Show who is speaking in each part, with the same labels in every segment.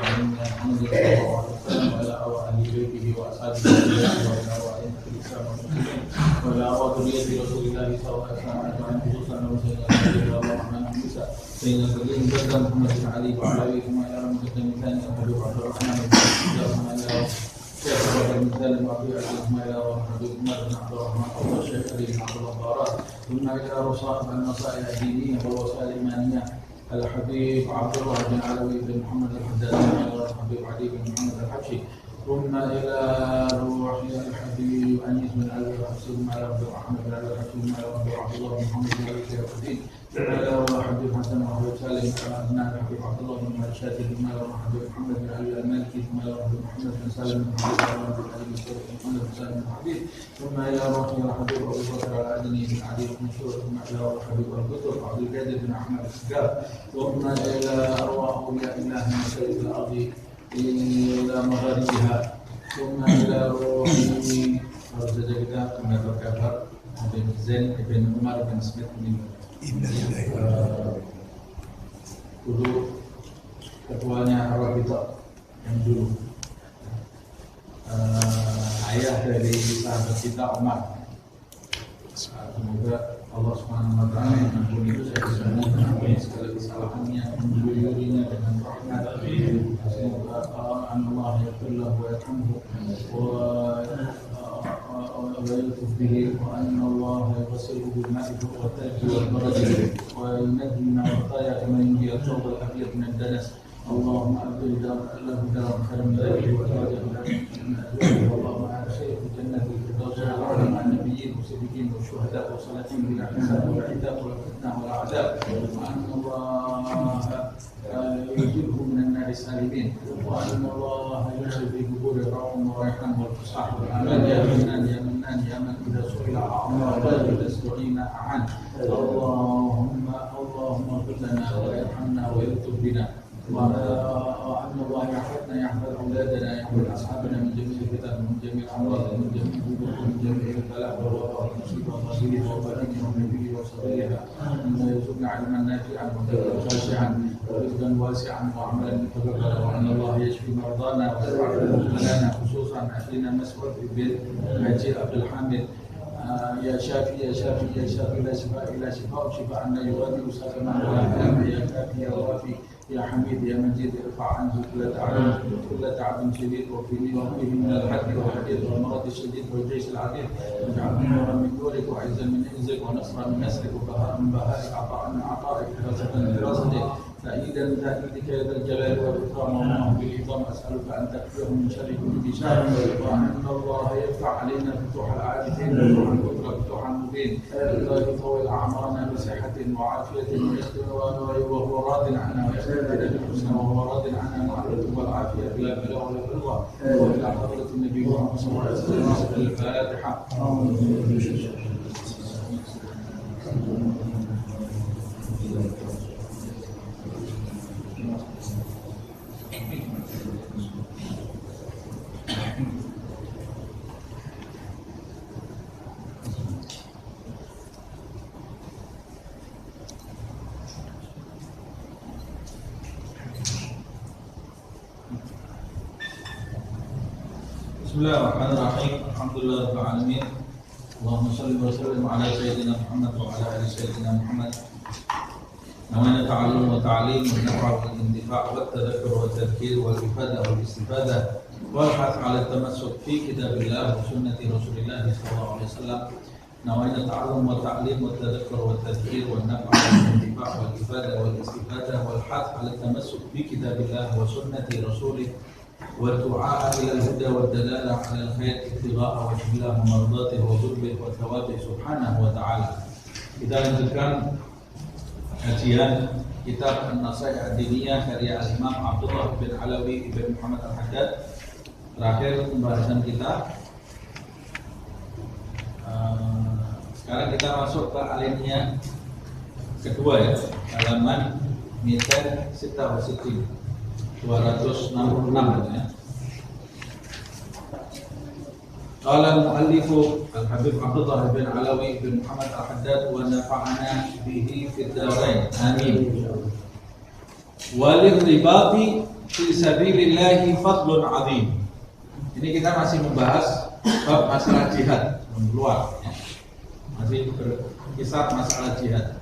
Speaker 1: علمنا محمد صلى الله عليه وسلم وعلى أهل بيته وأصحابه وعلى أئمة الإسلام والمسلمين وعلى ذرية رسول الله صلى الله عليه وسلم أجمعين خصوصا سيدنا الرحمن موسى سيدنا الكريم جد محمد بن علي وعلى ثم إلى المقدم الثاني أبو عبد الرحمن ثم إلى شيخ عبد المثال وأبي ثم إلى حبيب عمر بن عبد الرحمن أو الشيخ علي بن عبد الله ثم إلى رصائد النصائح الدينية والوسائل الإيمانية الحبيب عبد الله بن علوي بن محمد الحداد الحبيب علي بن محمد الحبشي ثم إلى روح الحبيب أنيس بن علي الحبشي ثم إلى عبد الرحمن بن علي الحبشي ثم إلى عبد الله بن محمد بن علي الحبشي ثم إلى الحبيب حسن وحبيب سالم أبناء الحبيب عبد الله بن مرشاتي ثم إلى الحبيب محمد بن علي المالكي ثم إلى الحبيب محمد بن سالم بن حبيب بن علي بن محمد بن سالم بن حبيب ثم إلى روح الحبيب أبو بكر العدني بن علي بن شور ثم إلى الحبيب القطب عبد القادر بن أحمد السجاب ثم إلى أرواح أولياء الله من شريف الأرض إلى مغاربها ثم إلى روح saja kita mendapat kabar Habib Zain Ibn Umar bin Smith meninggal. Dulu ketuanya Arabita yang dulu ayah dari sahabat kita Umar. Semoga Allah Subhanahu wa taala mengampuni dosa mengampuni segala kesalahannya, memberinya dengan rahmat. Semoga Allah yaghfirlahu wa yarhamhu ويلطف به وأن الله يغسله بالماء والثلج والبرد وينجي من الخطايا كما ينجي الثوب الأبيض من الدنس. اللهم أبدل له دارا خيرا من ذلك وأزواجا من أزواجه اللهم أعد شيء في الجنة الفردوس الأعلى مع النبيين والصديقين والشهداء والصالحين بلا حساب ولا عتاب ولا فتنة ولا عذاب وأن الله يجيبه من النار سالمين وأن الله ينزل في قبور الروم والريحان والفصاح والأمان يا منان يا منان يا من إذا سئل أعطى وإذا استعين أعان. اللهم اغفر لنا ويرحمنا ويلطف بنا وأن الله يحفظنا يحفظ أولادنا يحفظ أصحابنا من جميع الفتن من جميع الأمراض من جميع الظروف من جميع البلاء والوباء والمصيبة والغيب وبلده والنبي وصغيرها مما يرزقنا علما نافعا وقلبا خاشعا ورزقا واسعا وعملا متقبلا وأن الله يشفي مرضانا ويرفع مبتلانا خصوصا أخينا مسعود بن حجي عبد الحامد يا شافي يا شافي يا شافي لا شفاء إلا شفاء شفاء لا يغادر سقما ولا ألم يا كافي يا وافي يا حميد يا مجيد ارفع عنه كل تعب شديد وفيه من الحد والحديد والمرض الشديد والجيش العديد واجعله نورا من نورك وعزا من عزك ونصرا من نصرك وبهاء من بهائك عطاء من عطائك حراسة من حراستك تأييدا من تأييدك يا ذا الجلال والإكرام والله بالعظام أسألك أن تكفيه من شر كل شر وأن الله يفتح علينا فتوح العارفين فتوح الكفر فتوح المبين لا يطول أعمارنا بصحة وعافية وهو راض عنا ويستمتع بالحسنى وهو راض عنا مع الرزق والعافية بلا بلاء ولا رضا وإلى حضرة النبي محمد صلى الله عليه وسلم الفاتحة. Bismillahirrahmanirrahim. Alhamdulillahirrahmanirrahim. Allahumma salli wa sallim ala sayyidina Muhammad wa ala ali sayyidina Muhammad. Namanya ta'allum wa ta'lim wa naf'a wa intifa' wa tadhakkur wa tadhkir wa ifada wa istifadah wal hath ala tamassuk fi kitabillah wa sunnati Rasulillah sallallahu alaihi wasallam. Namanya ta'allum wa ta'lim wa tadhakkur wa tadhkir wa naf'a wa intifa' wa ifada wa istifadah wal hath ala tamassuk fi kitabillah wa sunnati Rasulillah والدعاء إلى الهدى والدلالة على الخير ابتغاء وجه الله ومرضاته وقربه وثوابه سبحانه وتعالى. Kita lanjutkan kajian kitab An-Nasaih Ad-Diniyah karya Al-Imam Abdullah bin Alawi bin Muhammad Al-Haddad. Terakhir pembahasan kita. Sekarang kita masuk ke alinea kedua ya, halaman Mithal 66 ya. Qala al-muallif al-Habib Abdullah bin Alawi bin Muhammad Al-Haddad wa nafa'ana bihi fid darain. Amin. Walil ribati fi sabilillahi fadlun 'adzim. Ini kita masih membahas bab masalah jihad luar. Masih berkisar masalah jihad.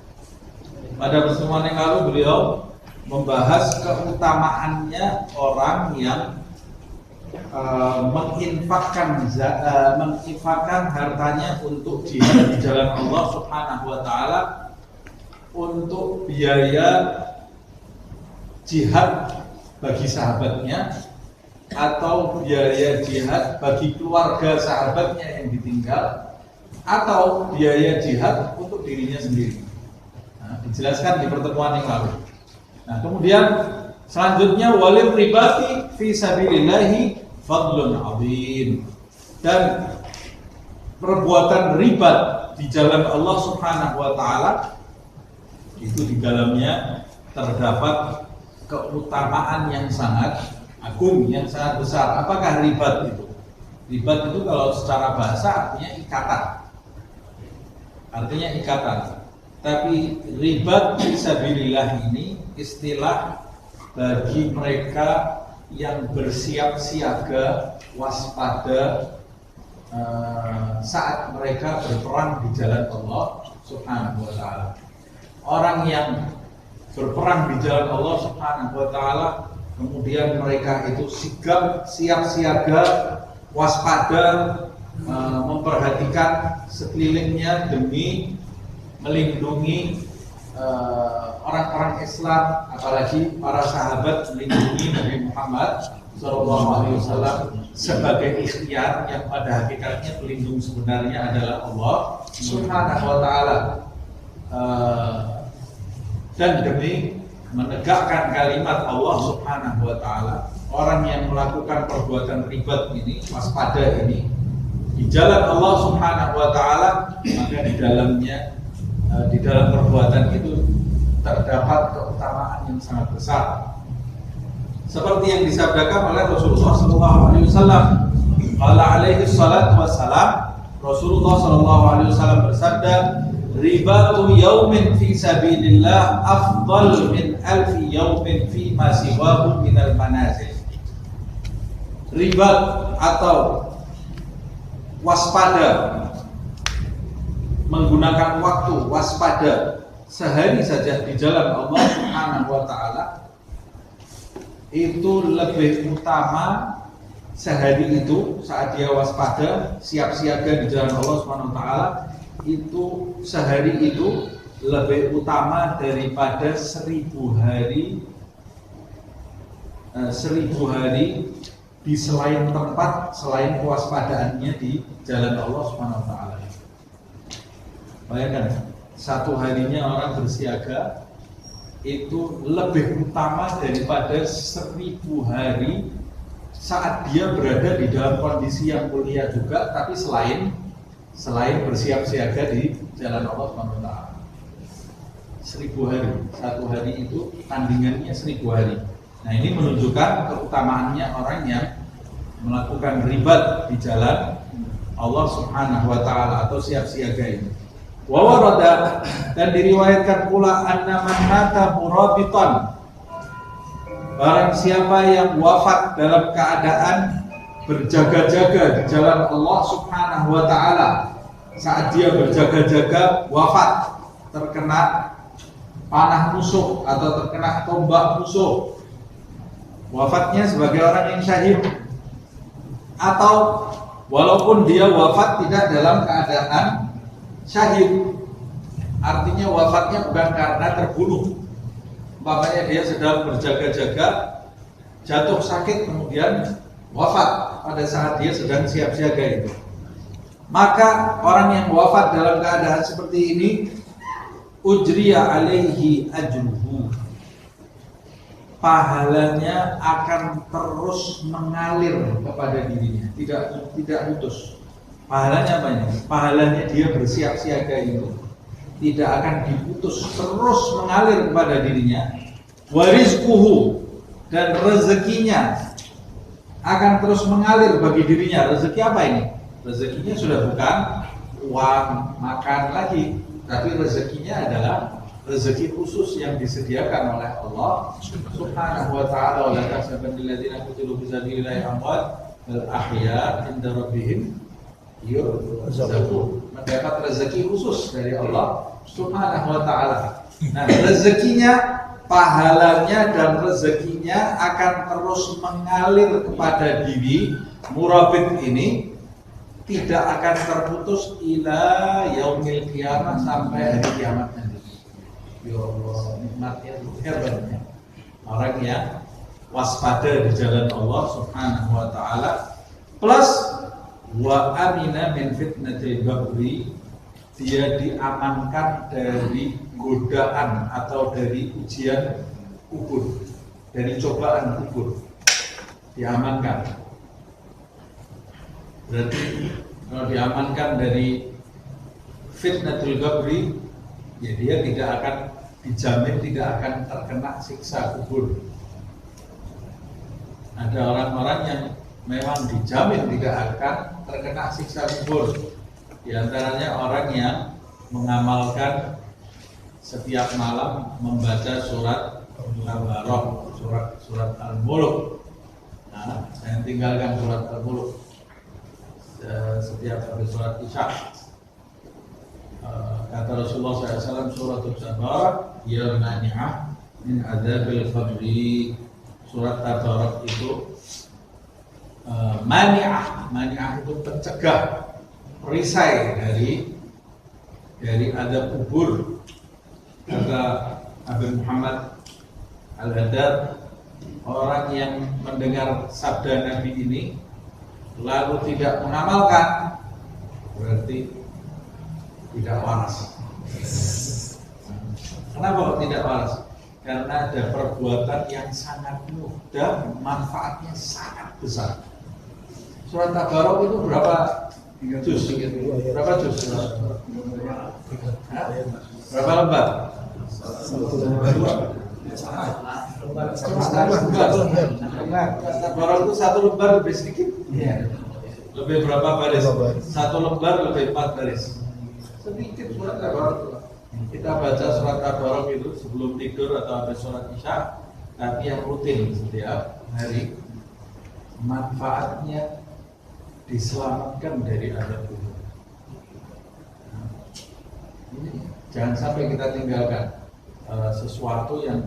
Speaker 1: Pada pertemuan yang lalu beliau membahas keutamaannya orang yang menginfakkan hartanya untuk jihad di jalan Allah Subhanahu wa taala, untuk biaya jihad bagi sahabatnya atau biaya jihad bagi keluarga sahabatnya yang ditinggal, atau biaya jihad untuk dirinya sendiri. Nah, dijelaskan di pertemuan yang lalu. Nah, kemudian selanjutnya walil ribati fi sabilillahi fadlun 'adzim. Dan perbuatan ribat di jalan Allah Subhanahu wa taala itu di dalamnya terdapat keutamaan yang sangat agung, yang sangat besar. Apakah ribat itu? Ribat itu kalau secara bahasa artinya ikatan. Artinya ikatan. Tapi ribat fisabilillah ini istilah bagi mereka yang bersiap siaga, waspada saat mereka berperang di jalan Allah Subhanahu wa taala. Orang yang berperang di jalan Allah Subhanahu wa taala, kemudian mereka itu sigap, siap siaga, waspada, memperhatikan sekelilingnya demi melindungi orang-orang Islam, apalagi para sahabat melindungi Nabi Muhammad SAW sebagai ikhtiar yang pada hakikatnya pelindung sebenarnya adalah Allah Subhanahu wa taala. Dan demi menegakkan kalimat Allah Subhanahu wa taala, orang yang melakukan perbuatan ribat ini, waspada ini di jalan Allah Subhanahu wa taala, maka di dalamnya di dalam perbuatan itu terdapat keutamaan yang sangat besar. Seperti yang disabdakan oleh Rasulullah SAW. Qala alaihi salatu wassalam, Rasulullah SAW bersabda, ribatu yaumin fi sabilillah afdal min alfi yaumin fi ma siwahu minal manazil. Ribat atau waspada, menggunakan waktu waspada sehari saja di jalan Allah Subhanahu wa taala itu lebih utama. Sehari itu saat dia waspada, siap siaga di jalan Allah Subhanahu wa taala, itu sehari itu lebih utama daripada 1000 hari di selain tempat, selain kewaspadaannya di jalan Allah Subhanahu wa taala. Bayangkan, satu harinya orang bersiaga itu lebih utama daripada 1000 hari saat dia berada di dalam kondisi yang mulia juga, tapi selain bersiap siaga di jalan Allah Subhanahu wa taala. 1000 hari, satu hari itu tandingannya 1000 hari. Nah, ini menunjukkan keutamaannya orang yang melakukan ribat di jalan Allah Subhanahu wa taala atau siap siaga ini. Wa warada, dan diriwayatkan pula anna man mata murabitan, barang siapa yang wafat dalam keadaan berjaga-jaga di jalan Allah Subhanahu wa taala, saat dia berjaga-jaga wafat terkena panah musuh atau terkena tombak musuh, wafatnya sebagai orang yang syahid, atau walaupun dia wafat tidak dalam keadaan syahid, artinya wafatnya bukan karena terbunuh. Umpamanya dia sedang berjaga-jaga, jatuh sakit kemudian wafat pada saat dia sedang siap siaga itu. Maka orang yang wafat dalam keadaan seperti ini, ujriya alaihi ajruhu, pahalanya akan terus mengalir kepada dirinya, tidak putus. Pahalanya apa ini? Pahalanya dia bersiap siaga itu tidak akan diputus, terus mengalir kepada dirinya. Warizquhu, dan rezekinya akan terus mengalir bagi dirinya. Rezeki apa ini? Rezekinya sudah bukan uang makan lagi, tapi rezekinya adalah rezeki khusus yang disediakan oleh Allah Subhanahu wa ta'ala. Wala tahsabanna alladziina qutilu fi sabilillahi amwat bal ahya 'inda rabbihim yurzaqun. Mendapat rezeki khusus dari Allah Subhanahu wa ta'ala. Nah, rezekinya, pahalanya dan rezekinya akan terus mengalir kepada diri murabit ini, tidak akan terputus ila yaumil qiyamah, sampai hari kiamat nanti. Ya Allah, nikmatnya luar biasa. Orang yang waspada di jalan Allah Subhanahu wa ta'ala, plus wa amina min fitnatil qabri, dia diamankan dari godaan atau dari ujian kubur, dari cobaan kubur, diamankan. Berarti kalau diamankan dari fitnatul qabri, ya dia tidak akan dijamin tidak akan terkena siksa kubur. Ada orang-orang yang memang dijamin tidak akan terkena siksa kubur. Di antaranya orang yang mengamalkan setiap malam membaca surat Al-Baqarah, surat Al-Mulk. Nah, saya tinggalkan surat Al-Mulk setiap habis surat Isya. Kata Rasulullah SAW, surat Al-Tabarak ya mani'ah min adzabil qabri. Surat Tabarak itu mani'ah itu pencegah, perisai dari azab kubur. Kata Abu Muhammad Al-Haddad, orang yang mendengar sabda Nabi ini lalu tidak mengamalkan, berarti tidak waras. Kenapa kok tidak waras? Karena ada perbuatan yang sangat mudah, manfaatnya sangat besar. Surat Tabarok itu berapa juz? Berapa juz? Berapa lembar? Tabarok itu satu lembar lebih sedikit. Lebih berapa baris? Satu lembar lebih 4 baris. Sedikit surat Tabarok. Kita baca surat Tabarok itu sebelum tidur atau habis sholat Isya, tapi yang rutin setiap hari. Manfaatnya diselamatkan dari azab kubur. Jangan sampai kita tinggalkan sesuatu yang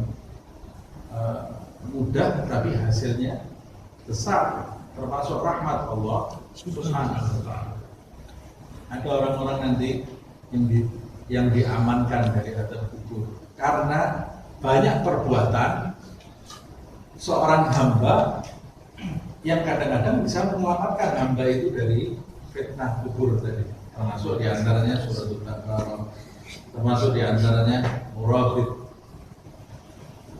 Speaker 1: mudah tapi hasilnya besar, termasuk rahmat Allah Subhanahu wa ta'ala. Ada orang-orang nanti yang diamankan dari azab kubur karena banyak perbuatan seorang hamba yang kadang-kadang bisa menyelamatkan hamba itu dari fitnah kubur tadi. Termasuk diantaranya suratul Baqarah, termasuk diantaranya murabit.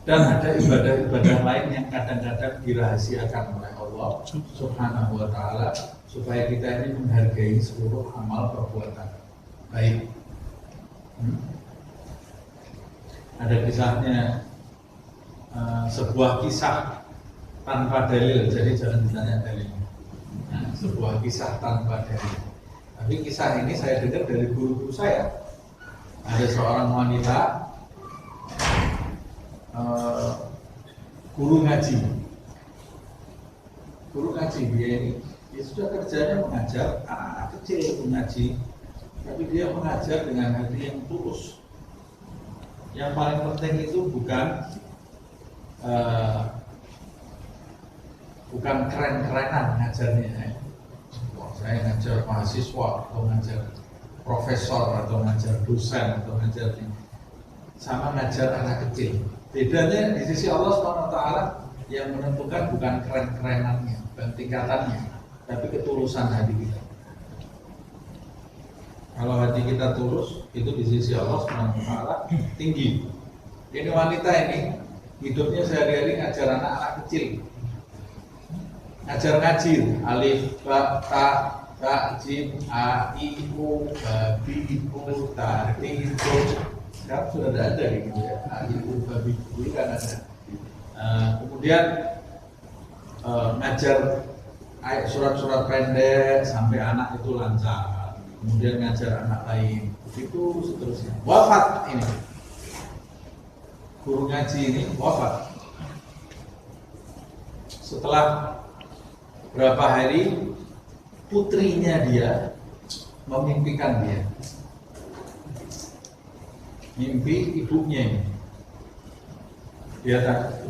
Speaker 1: Dan ada ibadah-ibadah lain yang kadang-kadang dirahasiakan oleh Allah Subhanahu wa ta'ala supaya kita ini menghargai seluruh amal perbuatan baik. Ada kisahnya, sebuah kisah tanpa dalil, jadi jangan ditanya dalil. Sebuah kisah tanpa dalil. Tapi kisah ini saya dengar dari guru saya. Ada seorang wanita guru ngaji. Dia ini dia sudah kerjanya mengajar anak-anak kecil mengaji, tapi dia mengajar dengan hati yang tulus. Yang paling penting itu bukan keren-kerenan ngajarnya. Saya ngajar mahasiswa atau ngajar profesor atau ngajar dosen atau ngajar ini, sama ngajar anak kecil. Bedanya di sisi Allah SWT yang menentukan bukan keren-kerenannya, bukan tingkatannya, tapi ketulusan hati kita. Kalau hati kita tulus, itu di sisi Allah SWT tinggi. Ini wanita ini hidupnya sehari-hari ngajar anak-anak kecil, ngajar ngaji, alif, ba, ta, ta, jim, a, i, u, babi, ibu, tadi, itu. Sekarang sudah ada gitu ya, a, i, u, babi, ibu kan ada. Kemudian ngajar surat-surat pendek sampai anak itu lancar. Kemudian ngajar anak lain, itu seterusnya. Wafat ini,
Speaker 2: guru ngaji ini wafat. Setelah berapa hari, putrinya dia memimpikan dia. Mimpi ibunya ini.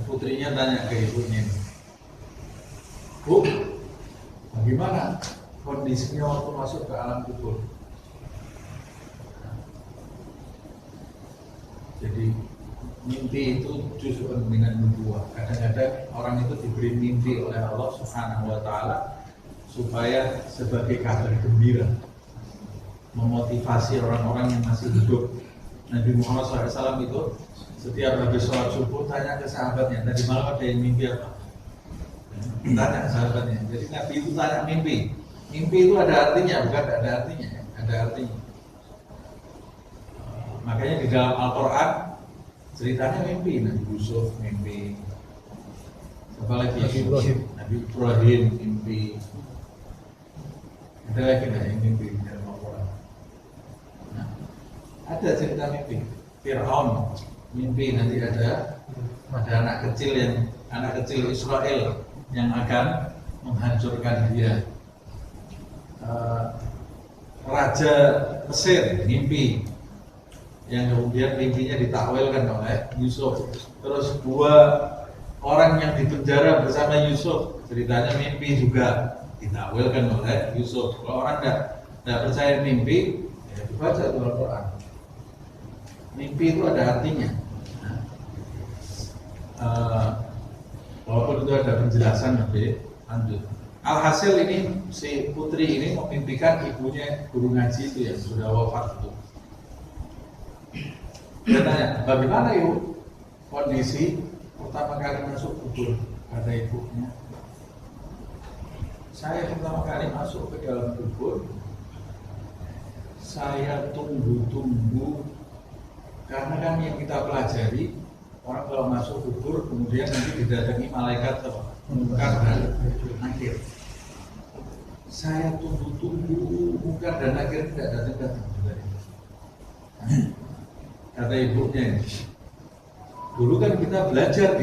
Speaker 2: Putrinya tanya ke ibunya ini, Bu, bagaimana kondisinya waktu masuk ke alam kubur? Jadi mimpi itu justru dengan nubuah. Kadang-kadang orang itu diberi mimpi oleh Allah Subhanahu wa Ta'ala supaya sebagai kabar gembira, memotivasi orang-orang yang masih hidup. Nabi Muhammad SAW itu setiap habis sholat subuh tanya ke sahabatnya, tadi malam ada yang mimpi apa? Tanya ke sahabatnya. Jadi Nabi itu tanya mimpi. Mimpi itu ada artinya, bukan ada artinya, ada artinya. Makanya di dalam Al-Quran ceritanya mimpi. Nabi Yusuf mimpi. Apa lagi? Nabi Ibrahim mimpi. Ada lagi nggak yang mimpi di dalam Al-Quran? Nah, ada cerita mimpi. Fir'aun mimpi, nanti ada anak kecil Israel yang akan menghancurkan dia. Raja Mesir mimpi, yang kemudian mimpinya ditakwilkan oleh Yusuf. Terus dua orang yang dipenjara bersama Yusuf, ceritanya mimpi juga ditakwilkan oleh Yusuf. Kalau orang tidak percaya mimpi, ya dibaca Al-Quran. Mimpi itu ada artinya. Walaupun itu ada penjelasan lebih lanjut. Alhasil ini si putri ini memimpikan ibunya guru ngaji itu yang sudah wafat itu. Dia tanya, bagaimana ibu kondisi pertama kali masuk kubur? Kata ibunya, saya pertama kali masuk ke dalam kubur, saya tunggu-tunggu, karena kan yang kita pelajari, orang kalau masuk kubur kemudian nanti didatangi malaikat Munkar dan Nakir. Saya tunggu-tunggu, Munkar dan Nakir tidak datang-datang. Kata ibunya, dulu kan kita belajar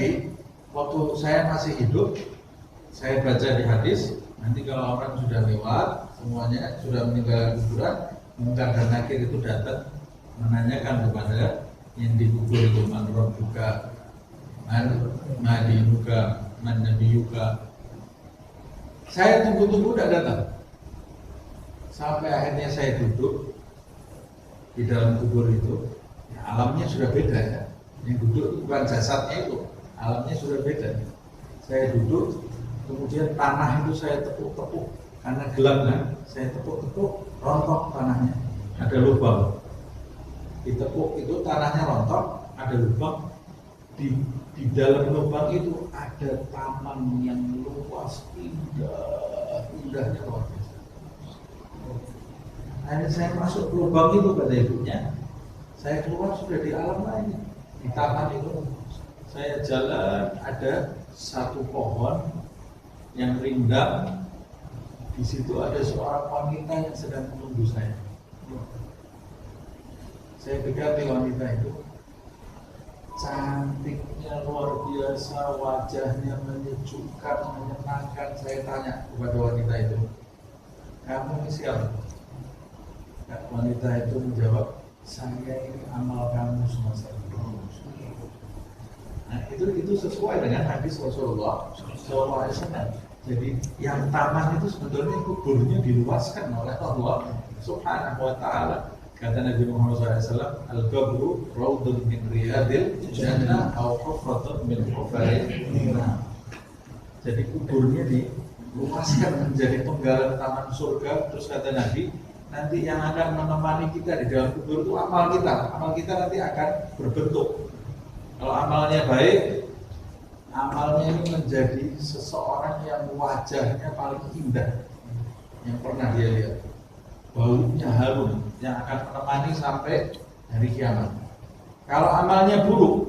Speaker 2: waktu saya masih hidup, saya baca di hadis, nanti kalau orang sudah lewat, semuanya sudah meninggalkan kuburan, Munkar dan Nakir itu datang menanyakan kepada yang dikubur itu, man rabbuka, man madinuka, man nabiyuka. Saya tunggu-tunggu tidak datang, sampai akhirnya saya duduk di dalam kubur itu. Alamnya sudah beda ya, yang duduk bukan jasadnya itu, alamnya sudah beda. Saya duduk, kemudian tanah itu saya tepuk-tepuk, karena gelap kan, saya tepuk-tepuk, rontok tanahnya, ada lubang. Ditepuk itu tanahnya rontok, ada lubang. Di dalam lubang itu ada taman yang luas, indahnya luar biasa. Akhirnya saya masuk ke lubang itu, kata ibunya. Saya keluar sudah di alam lain, di taman itu. Saya jalan, ada satu pohon yang rindang. Di situ ada seorang wanita yang sedang menunggu saya. Saya dekati wanita itu, cantiknya luar biasa, wajahnya menyejukkan, menyenangkan. Saya tanya kepada wanita itu, kamu ini siapa? Wanita itu menjawab, saya ini amal kamu semasa hidup. Nah, itu sesuai dengan hadis Rasulullah SAW. Jadi yang taman itu sebetulnya kuburnya diluaskan oleh Allah Subhanahu wa Ta'ala. Kata Nabi Muhammad SAW, al-qabru raudun min riyadil jannah atau hufratun min hufaril nirah. Jadi kuburnya diluaskan menjadi penggalan taman surga. Terus kata Nabi, nanti yang akan menemani kita di dalam kubur itu amal kita. Amal kita nanti akan berbentuk. Kalau amalnya baik, amalnya ini menjadi seseorang yang wajahnya paling indah yang pernah dia lihat. Baunya harum yang akan menemani sampai hari kiamat. Kalau amalnya buruk,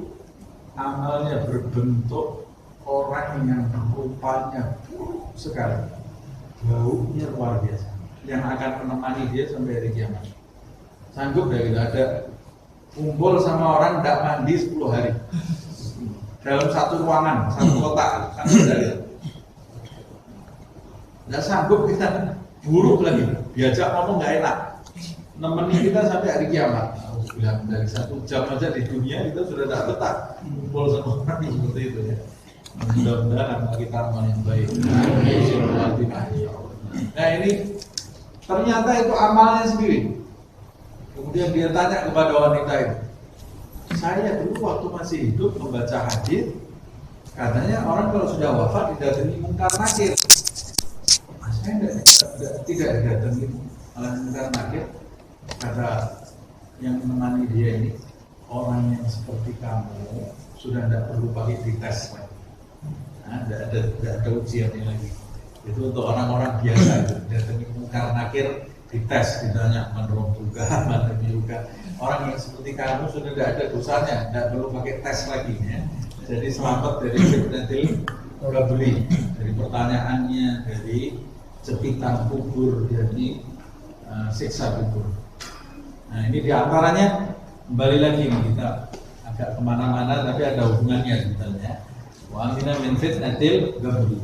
Speaker 2: amalnya berbentuk orang yang rupanya buruk sekali, baunya luar biasa, yang akan menemani dia sampai hari kiamat. Sanggup dari ada kumpul sama orang tidak mandi 10 hari dalam satu ruangan, satu kotak, kan tidak lihat. Tidak sanggup kita, buruk lagi, diajak ngomong nggak enak, nemenin kita sampai hari kiamat. Aku bilang dari 1 jam aja di dunia kita sudah tidak betah kumpul sama orang seperti itu ya. Mudah-mudahan kita amal yang baik. Nah ini ternyata itu amalnya sendiri. Kemudian dia tanya kepada wanita itu, saya dulu waktu masih hidup membaca hadis, katanya orang kalau sudah wafat didatangi mungkar nakir. Saya tidak didatangi oleh mungkar nakir. Kata yang menemani dia ini, orang yang seperti kamu sudah tidak perlu pakai dites lagi. Nah, tidak ada ujiannya lagi. Itu untuk orang-orang biasa itu, didatangi mungkar nakir, dites, ditanya menurut juga, mana juga. Orang yang seperti kamu sudah tidak ada dosanya, tidak perlu pakai tes lagi ya. Jadi selamat dari fitnatil qabri, dari pertanyaannya, dari jepitan kubur, dari siksa kubur. Nah ini diantaranya, kembali lagi nih, kita agak kemana-mana tapi ada hubungannya sebetulnya. Wa amina min fitnatil qabri.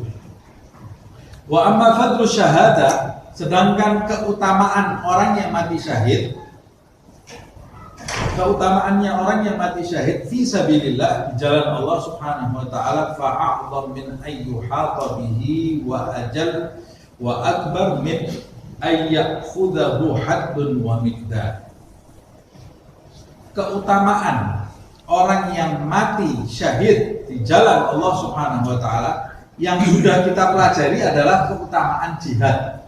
Speaker 2: Wa amma fadlu syahada, sedangkan keutamaan orang yang mati syahid, keutamaannya orang yang mati syahid fi sabilillah, di jalan Allah Subhanahu wa taala, fa'a'dham min ayyuhata bihi wa ajal wa akbar min ayyakhudhahu haddun wa miqdar. Keutamaan orang yang mati syahid di jalan Allah Subhanahu wa taala yang sudah kita pelajari adalah keutamaan jihad.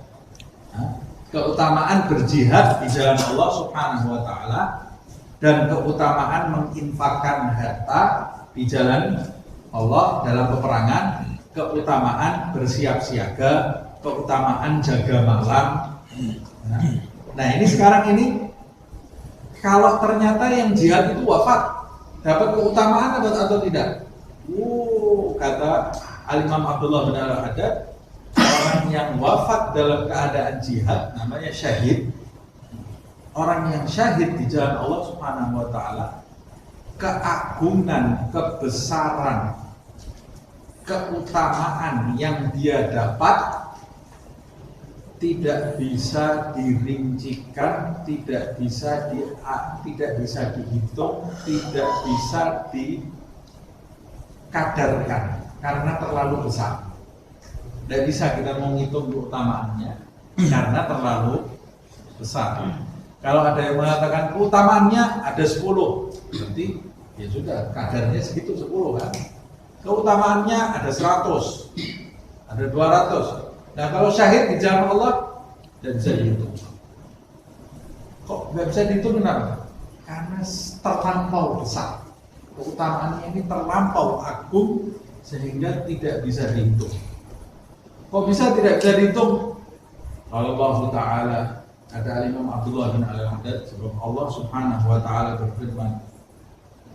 Speaker 2: Keutamaan berjihad di jalan Allah Subhanahu wa taala dan keutamaan menginfakkan harta di jalan Allah dalam peperangan, keutamaan bersiap siaga, keutamaan jaga malam. Nah, ini sekarang ini kalau ternyata yang jihad itu wafat, dapat keutamaan atau tidak? Kata Al-Imam Abdullah bin Al-Haddad, orang yang wafat dalam keadaan jihad namanya syahid. Orang yang syahid di jalan Allah Subhanahu wa taala, keagungan, kebesaran, keutamaan yang dia dapat tidak bisa dirincikan, tidak bisa dihitung, tidak bisa dikadarkan karena terlalu besar. Tidak bisa kita menghitung keutamaannya karena terlalu besar. Kalau ada yang mengatakan keutamaannya ada 10, berarti ya sudah kadarnya segitu 10 kan. Keutamaannya ada 100, ada 200. Nah kalau syahid di jalan Allah tidak bisa dihitung. Kok nggak bisa dihitung kenapa? Karena terlampau besar. Keutamaannya ini terlampau agung sehingga tidak bisa dihitung. Kok bisa tidak bisa dihitung? Kalau Allah Ta'ala, ada Imam Abdullah bin Al-Haddad, sebab Allah Subhanahu wa taala berfirman,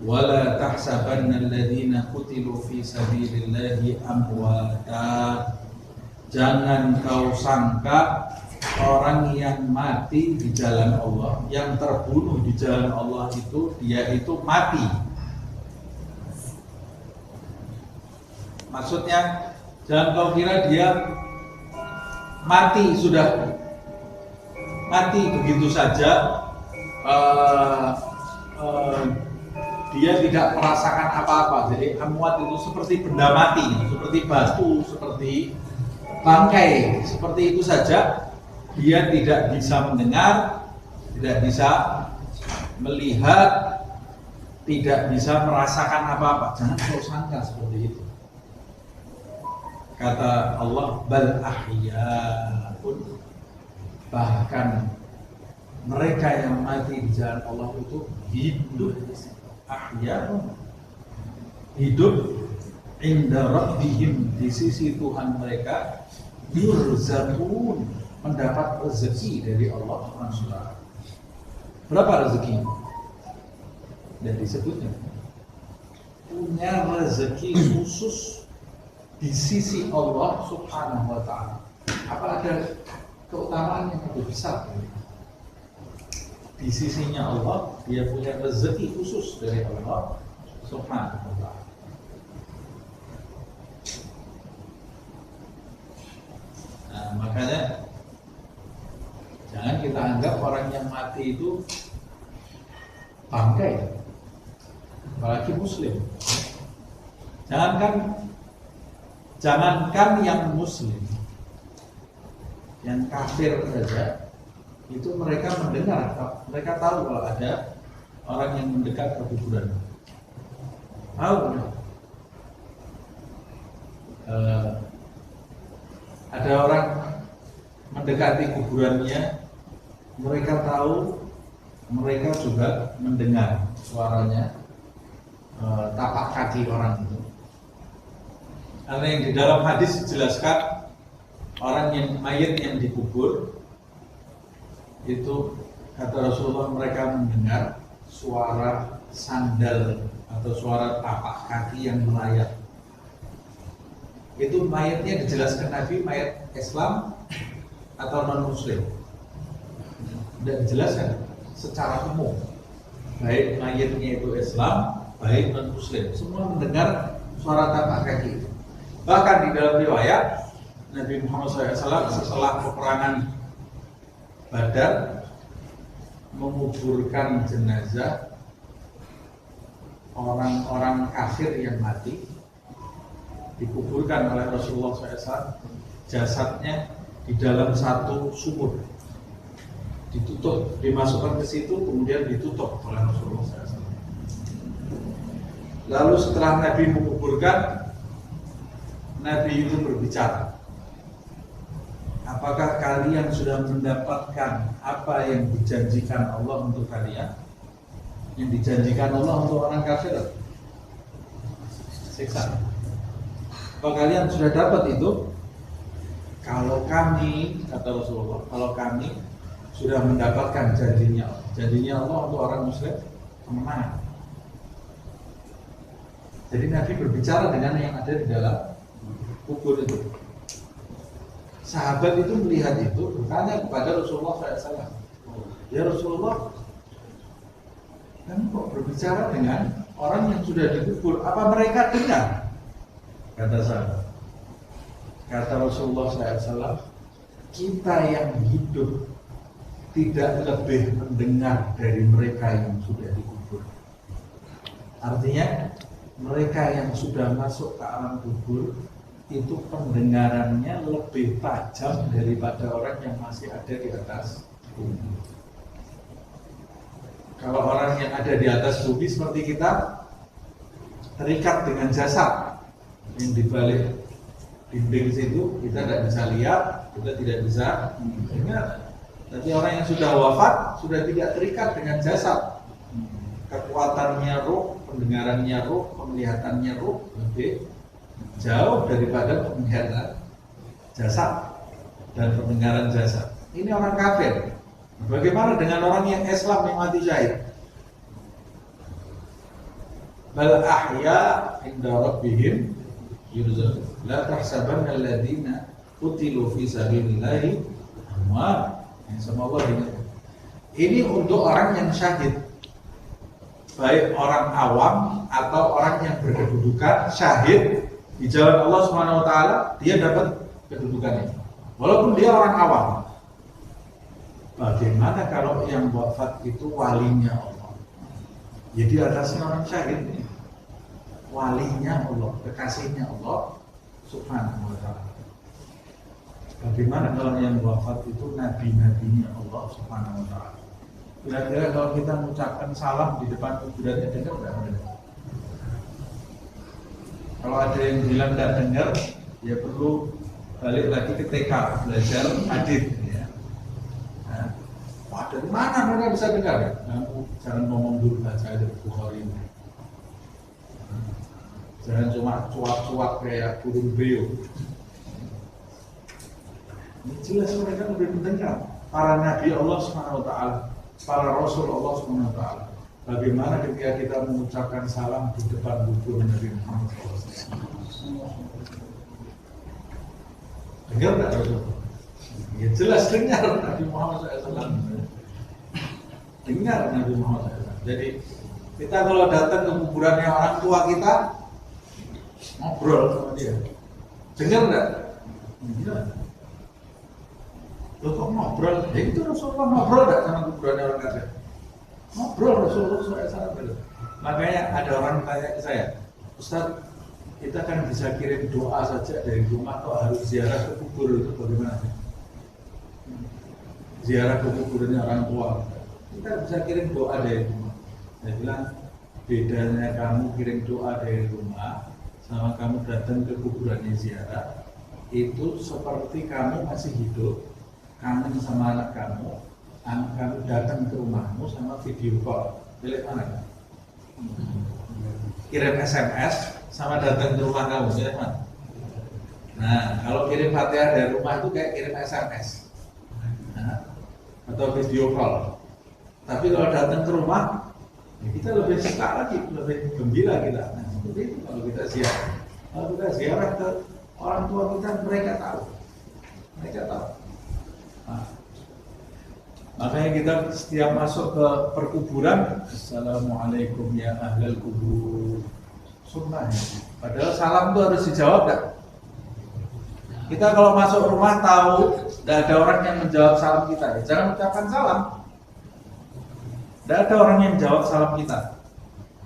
Speaker 2: "Wala tahsabanna alladziina qutilu fi sabilillahi amwata." Jangan kau sangka orang yang mati di jalan Allah, yang terbunuh di jalan Allah itu dia itu mati. Maksudnya jangan kau kira dia mati sudah mati begitu saja, dia tidak merasakan apa-apa. Jadi amwat itu seperti benda mati, seperti batu, seperti bangkai, seperti itu saja. Dia tidak bisa mendengar, tidak bisa melihat, tidak bisa merasakan apa-apa. Jangan kau sangka seperti itu. Kata Allah, bal ahya'un, bahkan mereka yang mati di jalan Allah itu hidup, ahya'un, hidup inda rabbihim, di sisi Tuhan mereka, yurzaqun, mendapat rezeki dari Allah SWT. Berapa rezeki? Dan disebutnya punya rezeki khusus di sisi Allah Subhanahu wa taala. Apa ada keutamaan yang lebih besar? di sisinya Allah, dia punya rezeki khusus dari Allah Subhanahu wa ta'ala. Nah, makanya jangan kita anggap orang yang mati itu bangkai, apalagi muslim. Jangankan yang muslim, yang kafir saja itu mereka mendengar, mereka tahu kalau ada orang yang mendekat ke kuburan. Tahu ada orang mendekati kuburannya, mereka tahu, mereka juga mendengar suaranya, tapak kaki orang itu. Karena yang di dalam hadis dijelaskan orang yang mayat yang dikubur itu, kata Rasulullah, mereka mendengar suara sandal atau suara tapak kaki yang melayang. Itu mayatnya dijelaskan Nabi mayat Islam atau non Muslim. Tidak dijelaskan secara umum. Baik mayatnya itu Islam, baik non Muslim, semua mendengar suara tapak kaki. Bahkan di dalam riwayat Nabi Muhammad SAW setelah peperangan Badar menguburkan jenazah orang-orang kafir yang mati, dikuburkan oleh Rasulullah SAW, jasadnya di dalam satu sumur, ditutup, dimasukkan ke situ, kemudian ditutup oleh Rasulullah SAW. Lalu setelah Nabi menguburkan, Nabi itu berbicara, apakah kalian sudah mendapatkan apa yang dijanjikan Allah untuk kalian? Yang dijanjikan Allah untuk orang kafir, siksa. Apa kalian sudah dapat itu? Kalau kami, kata Rasulullah, kalau kami sudah mendapatkan janjinya Allah untuk orang Muslim, kemenangan. Jadi Nabi berbicara dengan yang ada di dalam kubur itu. Sahabat itu melihat itu, bertanya kepada Rasulullah SAW, ya Rasulullah, kan kok berbicara dengan orang yang sudah dikubur, apa mereka dengar? Kata sahabat. Kata Rasulullah SAW, kita yang hidup tidak lebih mendengar dari mereka yang sudah dikubur. Artinya mereka yang sudah masuk ke alam kubur itu pendengarannya lebih tajam daripada orang yang masih ada di atas bumi. Kalau orang yang ada di atas bumi seperti kita, terikat dengan jasad yang dibalik dinding situ, kita tidak bisa lihat, kita tidak bisa dengar. Tapi orang yang sudah wafat sudah tidak terikat dengan jasad. Kekuatannya ruh, pendengarannya ruh, penglihatannya ruh lebih jauh daripada penglihatan jasad dan pendengaran jasad. Ini orang kafir. Bagaimana dengan orang yang Islam yang mati syahid? Bal ahya inda rabbihim yurzaqun. La tahsabanna alladziina qutilu fi sabilillahi amwat. Yang sama Allah ingat. Ini untuk orang yang syahid, baik orang awam atau orang yang berkedudukan syahid di jalan Allah Subhanahu wa taala, dia dapat kedudukannya. Walaupun dia orang awam. Bagaimana kalau yang wafat itu walinya Allah? Jadi atasnya orang syahid, walinya Allah, kekasihnya Allah Subhanahu wa taala. Bagaimana kalau yang wafat itu nabi-nabinya Allah Subhanahu wa taala? Kira-kira kalau kita mengucapkan salam di depan kuburannya, dengar enggak? Kalau ada yang bilang tidak dengar, ya perlu balik lagi ke TK, belajar hadits. Ya. Nah, wah, dari mana mereka bisa dengar? Jangan ngomong dulu baca dari Bukhari ini. Jangan cuma cuap-cuap kayak burung beo. Ini jelas mereka lebih mendengar. Para nabi Allah Subhanahu wa taala, para rasul Allah Subhanahu wa taala. Bagaimana ketika kita mengucapkan salam di depan kubur Nabi Muhammad SAW? Dengar nggak Rasul? Ya jelas dengar Nabi Muhammad SAW. Dengar Nabi Muhammad SAW. Jadi kita kalau datang ke kuburannya orang tua kita, ngobrol sama dia. Dengar nggak? Dengar. Loh kok ngobrol? Ya itu Rasulullah ngobrol nggak sama kuburannya orang kafir? Ngobrol Rasulullah SAW. Makanya ada orang tanya ke saya, Ustaz, kita kan bisa kirim doa saja dari rumah atau harus ziarah ke kubur, itu bagaimana? Ziarah ke kuburannya orang tua, kita bisa kirim doa dari rumah. Saya bilang bedanya kamu kirim doa dari rumah sama kamu datang ke kuburannya ziarah, itu seperti kamu masih hidup, kangen sama anak kamu datang ke rumahmu sama video call. Pilih mana kan? Kirim SMS sama datang ke rumah kamu, pilih mana? Nah, kalau kirim Fatihah dari rumah itu kayak kirim SMS, nah, atau video call. Tapi kalau datang ke rumah, ya kita lebih suka lagi, lebih gembira kita. Nah, seperti itu kalau kita ziarah. Kalau kita ziarah ke orang tua kita, mereka tahu. Nah, makanya kita setiap masuk ke perkuburan, Assalamualaikum ya ahlal kubur. Sunnah ya. Padahal salam itu harus dijawab kan? Kita kalau masuk rumah tahu tidak ada orang yang menjawab salam kita, ya jangan ucapkan salam. Tidak ada orang yang menjawab salam kita.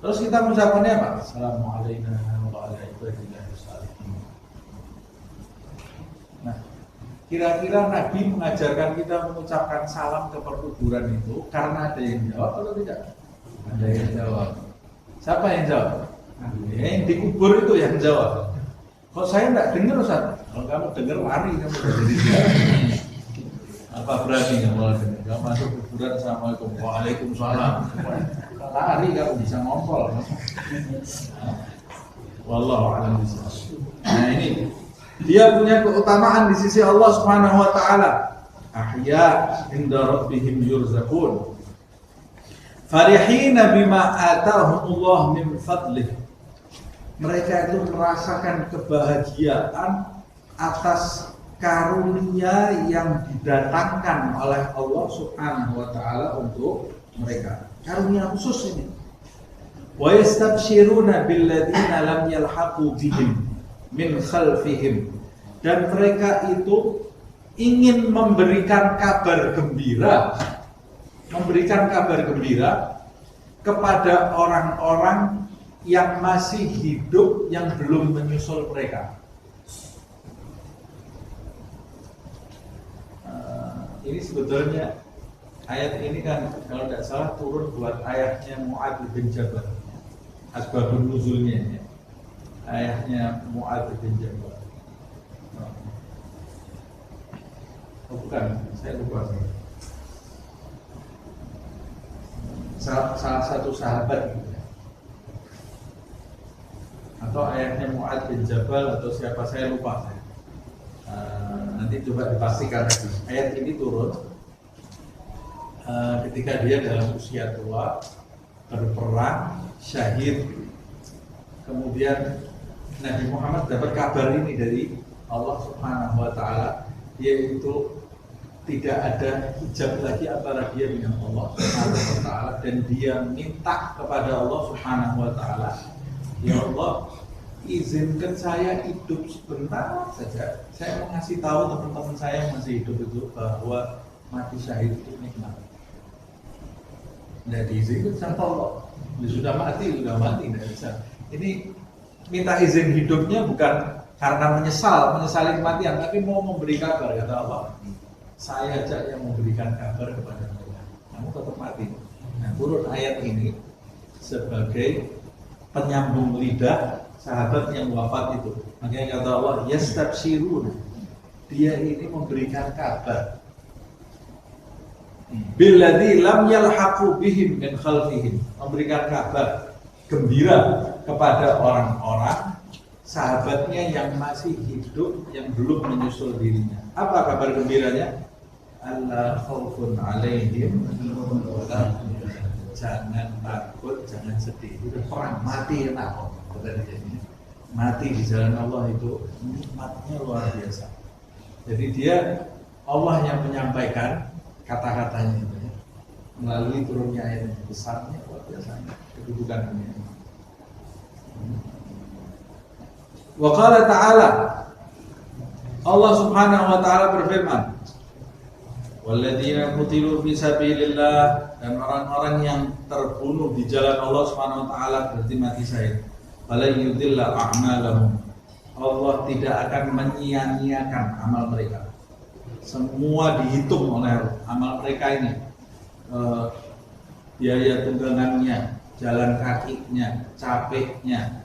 Speaker 2: Terus kita mengucapkannya apa? Assalamualaikum warahmatullahi wabarakatuh. Nah, kira-kira Nabi mengajarkan kita mengucapkan salam ke perkuburan itu karena ada yang jawab atau tidak? Ada yang jawab. Siapa yang jawab? Yang dikubur itu yang jawab. Kok saya tidak dengar Ustaz? Kalau kamu dengar lari kamu dari dia. Apa berani kamu dengar? Kamu masuk kuburan, Assalamualaikum, Waalaikumsalam. Lari kamu bisa ngompol. Wallahu a'lam bishawab. Nah ini dia punya keutamaan di sisi Allah Subhanahu wa taala. Ahya inda rabbihim yurzaqun. Farihina bima atahumullah min fadlih. Mereka itu merasakan kebahagiaan atas karunia yang didatangkan oleh Allah Subhanahu wa taala untuk mereka. Karunia khusus ini. Wa yastabshiruna billadzina lam yalhaqu bihim min khalfihim, dan mereka itu ingin memberikan kabar gembira kepada orang-orang yang masih hidup yang belum menyusul mereka. Ini sebetulnya ayat ini kan kalau tidak salah turun buat ayahnya Mu'adz bin Jabal, asbabun nuzulnya ya. Ayahnya Mu'adz bin Jabal. Oh bukan, saya lupa. Salah satu sahabat gitu. Atau ayahnya Mu'adz bin Jabal atau siapa, saya lupa. Nanti coba dipastikan lagi. Ayat ini turun ketika dia dalam usia tua, berperang, syahid. Kemudian Nabi Muhammad dapat kabar ini dari Allah Subhanahu wa taala, yaitu tidak ada hijab lagi antara dia dengan Allah Subhanahu wa taala, dan dia minta kepada Allah Subhanahu wa taala, ya Allah, izinkan saya hidup sebentar saja. Saya mau ngasih tahu teman-teman saya yang masih hidup itu bahwa mati syahid itu nikmat. Tidak diizinkan sama Allah. Sudah mati, tidak bisa. Ini minta izin hidupnya bukan karena menyesali kematian, tapi mau memberi kabar. Kata Allah, saya aja yang memberikan kabar kepada mereka. Kamu tetap mati. Nah, turun ayat ini sebagai penyambung lidah sahabat yang wafat itu. Makanya kata Allah, yastabshirun, dia ini memberikan kabar. Billadzi lam yalhaqu bihim min khalfihim, memberikan kabar gembira kepada orang-orang sahabatnya yang masih hidup, yang belum menyusul dirinya. Apa kabar gembiranya? Alla khaufun alaihim, jangan takut, jangan sedih. Udah perang, mati enak kok. Mati di jalan Allah itu nikmatnya luar biasa. Jadi dia, Allah yang menyampaikan kata-katanya itu ya. melalui turunnya ayat ini. Besarnya luar biasanya kedudukan dunia. Wa qala ta'ala, Allah Subhanahu wa taala berfirman, walladzina qutilu fi sabilillah, dan orang-orang yang terbunuh di jalan Allah Subhanahu wa taala berarti mati syahid. Fala yudilla a'malahum. Allah tidak akan menyia-nyiakan amal mereka. Semua dihitung oleh amal mereka ini. Biaya tunggangannya, jalan kakinya, capeknya,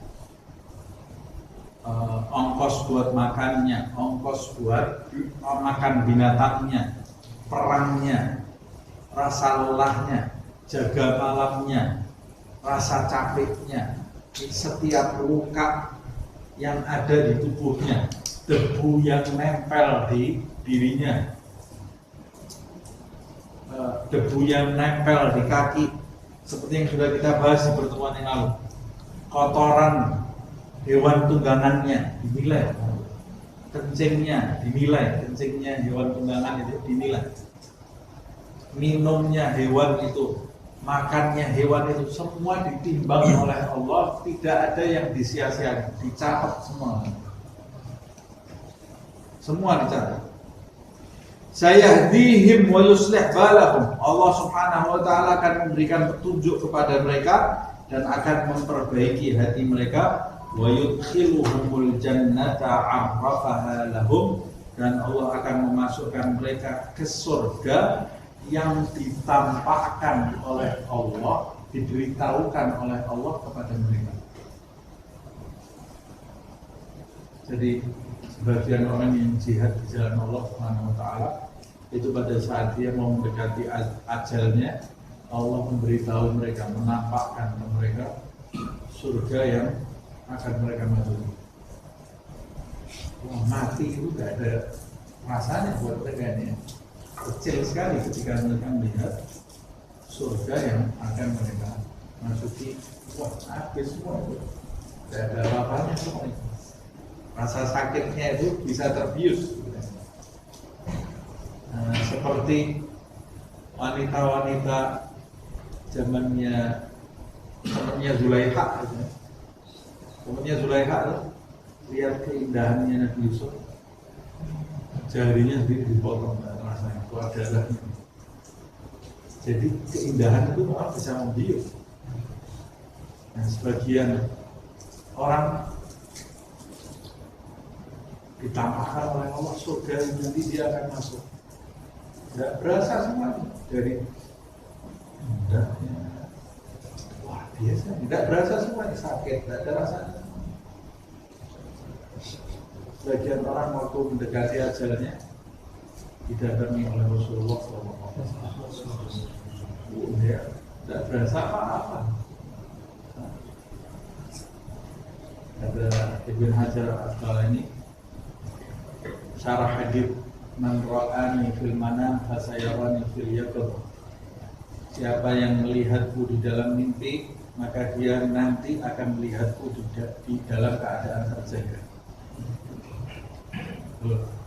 Speaker 2: ongkos buat makannya, ongkos buat makan binatangnya, perangnya, rasa lelahnya, jaga malamnya, rasa capeknya, setiap luka yang ada di tubuhnya, debu yang nempel di dirinya, debu yang nempel di kaki, seperti yang sudah kita bahas di pertemuan yang lalu, kotoran hewan tunggangannya dinilai, kencingnya dinilai, kencingnya hewan tunggangan itu dinilai, minumnya hewan itu, makannya hewan itu, semua ditimbang oleh Allah, tidak ada yang disia-siakan, dicatat semua dicatat. Sayahdihim wa yuslih balahum. Allah Subhanahu wa taala akan memberikan petunjuk kepada mereka dan akan memperbaiki hati mereka. Wa yudkhiluhumul jannata 'arrafaha lahum, dan Allah akan memasukkan mereka ke surga yang ditampakkan oleh Allah, diberitahukan oleh Allah kepada mereka. Jadi sebagian orang yang jihad di jalan Allah Subhanahu wa taala itu pada saat dia mau mendekati ajalnya, Allah memberitahu mereka, menampakkan kepada mereka surga yang akan mereka masuki. Wah, mati itu gak ada rasanya buat mereka ini. Kecil sekali ketika mereka melihat surga yang akan mereka masuki. Wah, habis semua itu. Gak ada apa-apanya semua itu. Rasa sakitnya itu bisa terbius. Seperti wanita-wanita zamannya Zulaikha gitu. Temannya Zulaikha itu lihat keindahannya Nabi Yusuf, jarinya sendiri dipotong, rasanya keluar darahnya. Jadi keindahan itu memang bisa membius. Nah, sebagian orang ditampakkan oleh Allah surga nanti dia akan masuk. Tidak berasa semuanya dari indahnya, wah biasa, tidak berasa semuanya, sakit, tidak ada rasanya. Sebagian orang waktu mendekati ajalnya didatangi oleh Rasulullah SAW, dia tidak berasa apa-apa. Ada Ibn Hajar Al-Asqalani syarah hadits, man ra'ani fil manam fasayarani fil yaqظah. Siapa yang melihatku di dalam mimpi, maka dia nanti akan melihatku di dalam keadaan terjaga.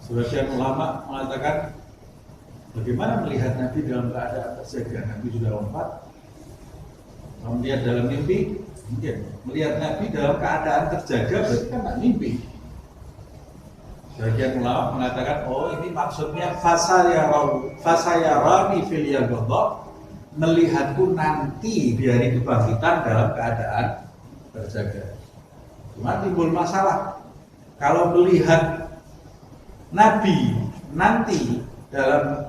Speaker 2: Sebagian ulama mengatakan, bagaimana melihat Nabi dalam keadaan terjaga? Nabi sudah wafat. Kalau melihat dalam mimpi, mungkin melihat Nabi dalam keadaan terjaga berarti kan tak mimpi. Sebagian ulama mengatakan, oh ini maksudnya fasayarani fil yaqظah, melihatku nanti di hari kebangkitan dalam keadaan terjaga. Cuma timbul masalah, kalau melihat Nabi nanti dalam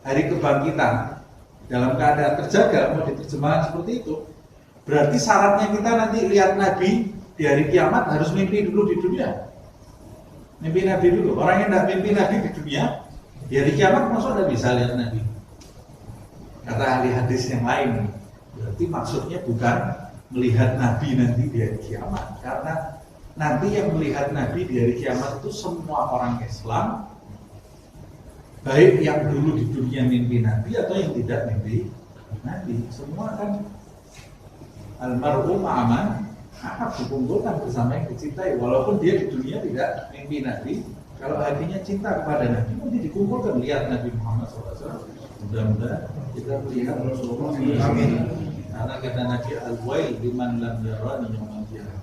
Speaker 2: hari kebangkitan dalam keadaan terjaga, mau diterjemahkan seperti itu, berarti syaratnya kita nanti lihat Nabi di hari kiamat harus mimpi dulu di dunia. Mimpi Nabi dulu. Orang yang tidak mimpi Nabi di dunia, di hari kiamat masuk tidak bisa lihat Nabi. Kata ahli hadis yang lain, berarti maksudnya bukan melihat Nabi nanti di hari kiamat, karena nanti yang melihat Nabi di hari kiamat itu semua orang Islam, baik yang dulu di dunia mimpi Nabi atau yang tidak mimpi Nabi, semua kan almarhum aman, akan dikumpulkan bersama yang dicintai, walaupun dia di dunia tidak mimpi Nabi. Kalau hatinya cinta kepada Nabi, nanti dikumpulkan lihat Nabi Muhammad SAW Mudah-mudahan kita melihat Rasulullah.
Speaker 3: Amin.
Speaker 2: Karena kata Nabi al-wail liman lam yarani yaumal qiyamah.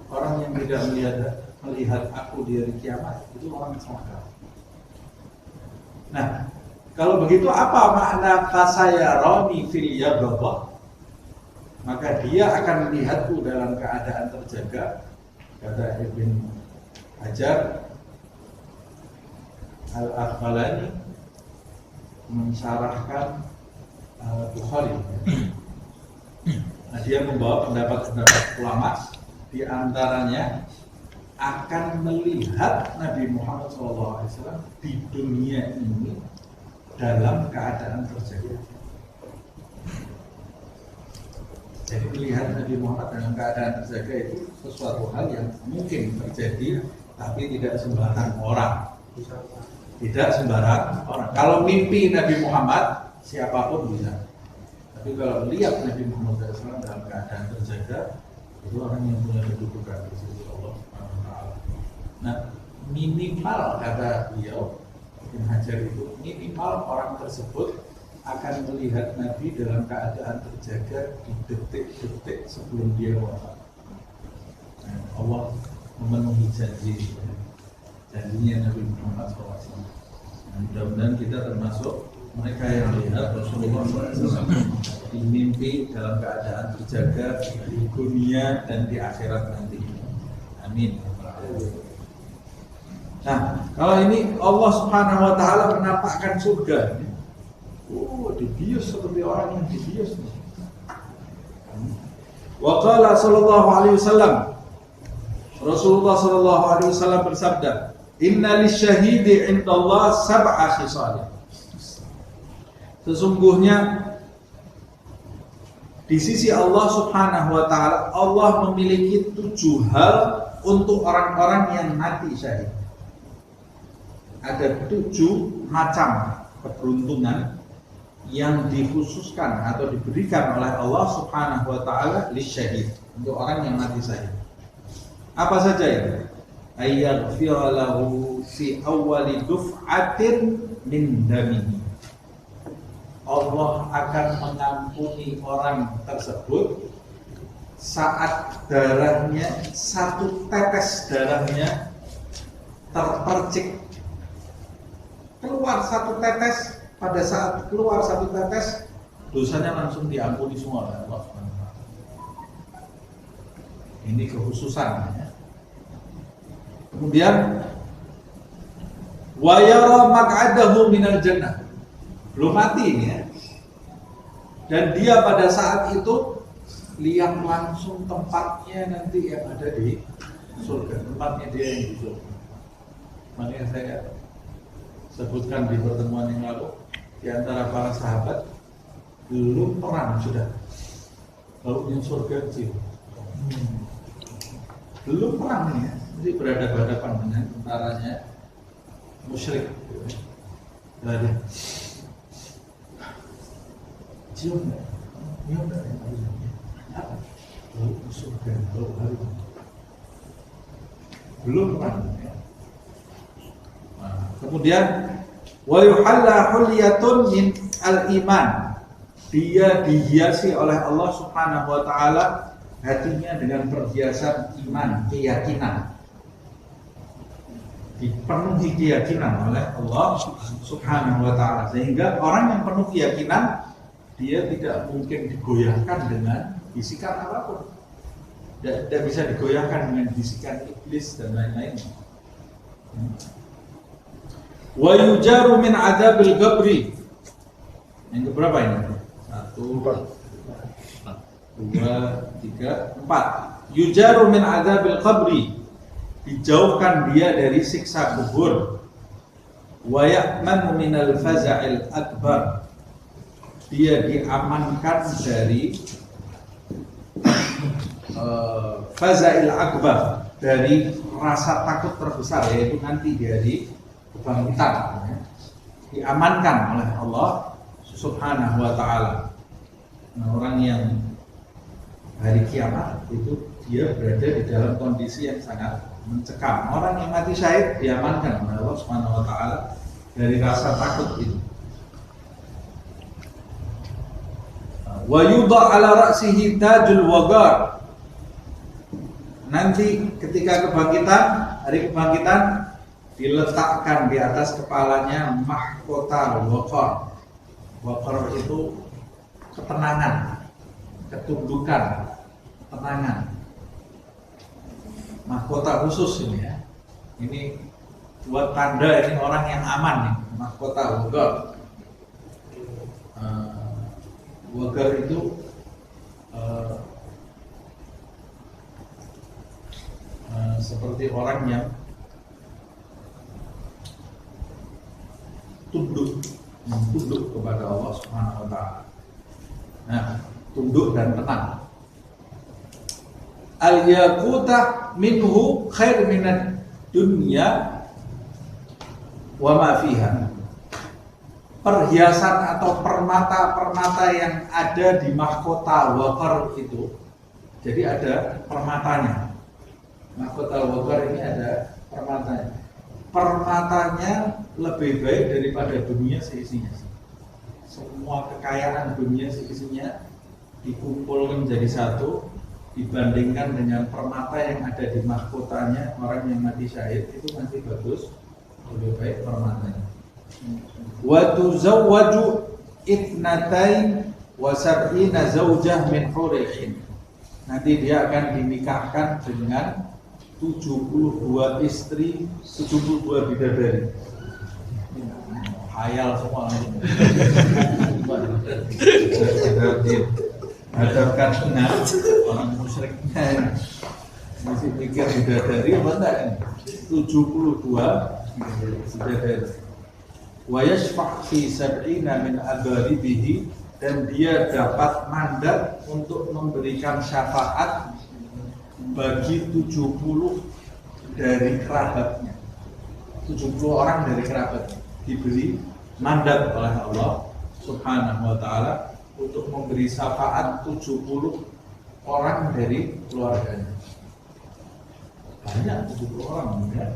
Speaker 2: Orang yang tidak melihat aku di hari kiamat itu orang celaka. Nah, kalau begitu apa makna fasayarani fil yabghah? Maka dia akan melihatku dalam keadaan terjaga. Kata Ibn Hajar Al-Asqalani mensyarahkan Bukhari. Nah, dia membawa pendapat-pendapat ulama, di antaranya akan melihat Nabi Muhammad SAW di dunia ini dalam keadaan terjaga. Jadi melihat Nabi Muhammad dalam keadaan terjaga itu sesuatu hal yang mungkin terjadi, tapi tidak sembarang orang. Tidak sembarang orang. Kalau mimpi Nabi Muhammad, siapapun bisa. Tapi kalau lihat Nabi Muhammad SAW dalam keadaan terjaga, itu orang yang punya kedudukan di sisi Allah SWT. Nah, minimal kata beliau Ibn Hajar itu, minimal orang tersebut akan melihat Nabi dalam keadaan terjaga di detik-detik sebelum dia wafat. Nah, Allah memenuhi janjinya Nabi Muhammad SAW. Nah, mudah-mudahan kita termasuk mereka yang melihat Rasulullah SAW di mimpi dalam keadaan terjaga di dunia dan di akhirat nanti. Amin. Nah, kalau ini Allah Subhanahu Wa Taala menampakkan surga, dibius seperti orang yang dibius. Wa qala sallallahu alaihi wasallam, Rasulullah sallallahu alaihi wasallam bersabda, "Inna lisyahidi 'indallah sab'a khisal." Sesungguhnya di sisi Allah Subhanahu wa taala, Allah memiliki 7 hal untuk orang-orang yang mati syahid. Ada 7 macam keberuntungan yang dikhususkan atau diberikan oleh Allah Subhanahu wa taala lisyahid, untuk orang yang mati syahid. Apa saja itu? Ayyaghfira lahu fi awwali duf'atin min damihi. Allah akan mengampuni orang tersebut saat darahnya, 1 tetes darahnya terpercik. Keluar 1 tetes, pada saat keluar 1 tetes, dosanya langsung diampuni semua oleh Allah SWT. Ini kekhususannya. Kemudian wa yara maq'adahu minal jannah. Belum mati ini ya. Dan dia pada saat itu lihat langsung tempatnya nanti yang ada di surga, tempatnya dia yang di surga. Makanya saya sebutkan di pertemuan yang lalu, di antara para sahabat belum perang sudah lalu yang surga kecil. Belum perang ini ya, jadi berhadapan-hadapan dengan tentaranya musyrik. Ada cium nggak? Ya udah, apa? Lalu surga, lalu hari belum perang ya. Nah, kemudian wa yuhalla hulyatun min al-iman. Dia dihiasi oleh Allah Subhanahu wa taala hatinya dengan perhiasan iman, keyakinan. Dipenuhi keyakinan oleh Allah Subhanahu wa taala, sehingga orang yang penuh keyakinan dia tidak mungkin digoyahkan dengan bisikan apapun. Tidak bisa digoyahkan dengan bisikan iblis dan lain-lain. Wa yujaru min adzabil qabri. Yang keberapa ini? 1, 2, 3, 4. Yujaru min adzabil qabri. Dijauhkan dia dari siksa kubur. Wa ya'manu minal faza'il akbar. Dia diamankan dari faza'il akbar, dari rasa takut terbesar, yaitu nanti di hari kebangkitan, diamankan oleh Allah Subhanahu wa taala. Nah, orang yang hari kiamat itu dia berada di dalam kondisi yang sangat mencekam. Orang yang mati syahid diamankan oleh Allah Subhanahu wa taala dari rasa takut itu. Wa yudha' ala ra'sihi tajul wagar. Nanti ketika kebangkitan, hari kebangkitan, diletakkan di atas kepalanya mahkota waqar. Waqar itu ketenangan, ketundukan, tenangan. Mahkota khusus ini ya. Ini buat tanda ini orang yang aman nih, mahkota wagar. Wagar itu seperti orang yang tunduk kepada Allah Subhanahu wa taala. Nah, tunduk dan tenang. Al-yaqutah minhu khair minad dunya wa ma fiha. Perhiasan atau permata-permata yang ada di mahkota waqar itu. Jadi ada permatanya. Mahkota waqar ini ada permatanya. Permatanya lebih baik daripada dunia seisinya. Semua kekayaan dunia seisinya dikumpulkan menjadi satu, dibandingkan dengan permata yang ada di mahkotanya orang yang mati syahid, itu masih bagus, lebih baik permatanya. Wa tuzawwaju itnatain wa sab'ina zawjah min huril 'ain. Nanti dia akan dinikahkan dengan 72 istri, 72 bidadari. Hayal semua ini. Hadapkan orang musyrik masih mikir bidadari apa enggak ini? 72 bidadari. Wa yashfa' fi sab'ina min adaribihi, dan dia dapat mandat untuk memberikan syafaat bagi 70 dari kerabatnya. 70 orang dari kerabatnya diberi mandat oleh Allah Subhanahu wa taala untuk memberi syafaat 70 orang dari keluarganya. Banyak 70 orang ya.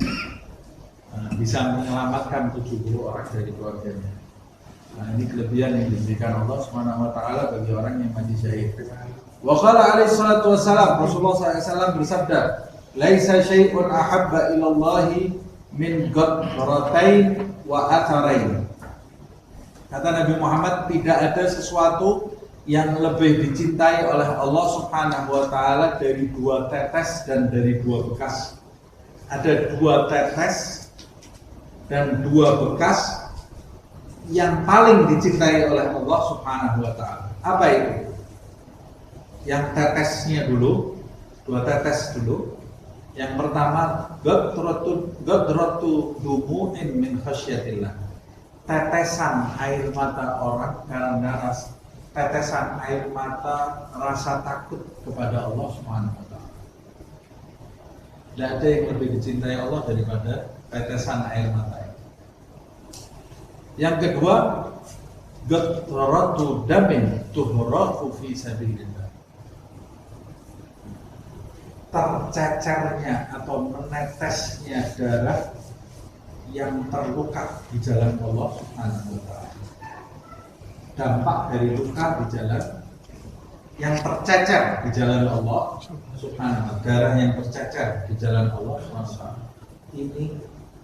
Speaker 2: Bisa menyelamatkan 70 orang dari keluarganya. Nah, ini kelebihan yang diberikan Allah Subhanahu wa taala bagi orang yang mati syahid. Wa qala alaihi salatu wassalam, Rasulullah SAW bersabda, "Laisa syai'un ahabba ila Allah min qatratain wa atharain." Kata Nabi Muhammad, tidak ada sesuatu yang lebih dicintai oleh Allah Subhanahu wa taala dari 2 tetes dan dari 2 bekas. Ada 2 tetes dan 2 bekas yang paling dicintai oleh Allah Subhanahu wa taala. Apa itu? Yang tetesnya dulu, 2 tetes dulu. Yang pertama, gadratu dumu'in min khasyatillah. Tetesan air mata orang karena tetesan air mata rasa takut kepada Allah Subhanahu wa taala. Tidak ada yang lebih dicintai Allah daripada tetesan air mata itu. Yang kedua, gadratu damin tuhrafu fi sabilillah. Tercecernya atau menetesnya darah yang terluka di jalan Allah Subhanahu wa taala. Dampak dari luka di jalan yang tercecer di jalan Allah Subhanahu wa taala, darah yang tercecer di jalan Allah Subhanahu wa taala. Ini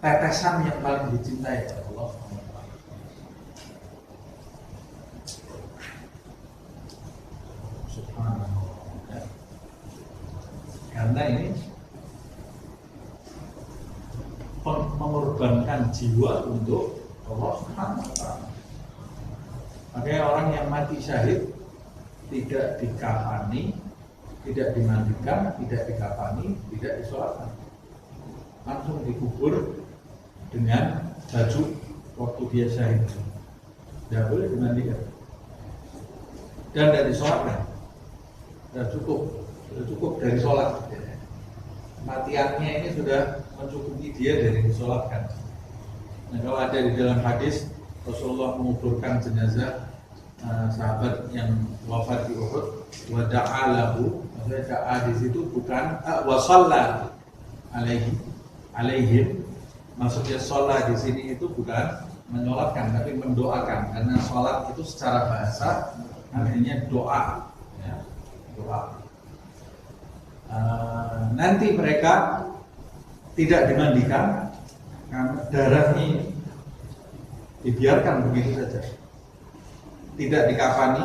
Speaker 2: tetesan yang paling dicintai oleh Allah Subhanahu wa taala. Subhanallah. Karena ini mengorbankan jiwa untuk Allah Subhanahu wa taala. Makanya orang yang mati syahid tidak dikafani, tidak dimandikan, tidak dikafani, tidak disolatkan, langsung dikubur dengan baju waktu dia syahid. Tidak boleh dimandikan dan tidak disolatkan. Sudah cukup dari sholat. Kematiannya ini sudah mencukupi dia dari disolatkan. Nah, kalau ada di dalam hadis Rasulullah menguburkan jenazah sahabat yang wafat di Uhud, wa da'alahu, maksudnya da'a di situ bukan wa shalla alaihim, maksudnya sholat di sini itu bukan menyolatkan tapi mendoakan, karena sholat itu secara bahasa artinya doa, ya, doa. Nanti mereka tidak dimandikan karena darahnya dibiarkan begitu saja, tidak dikafani,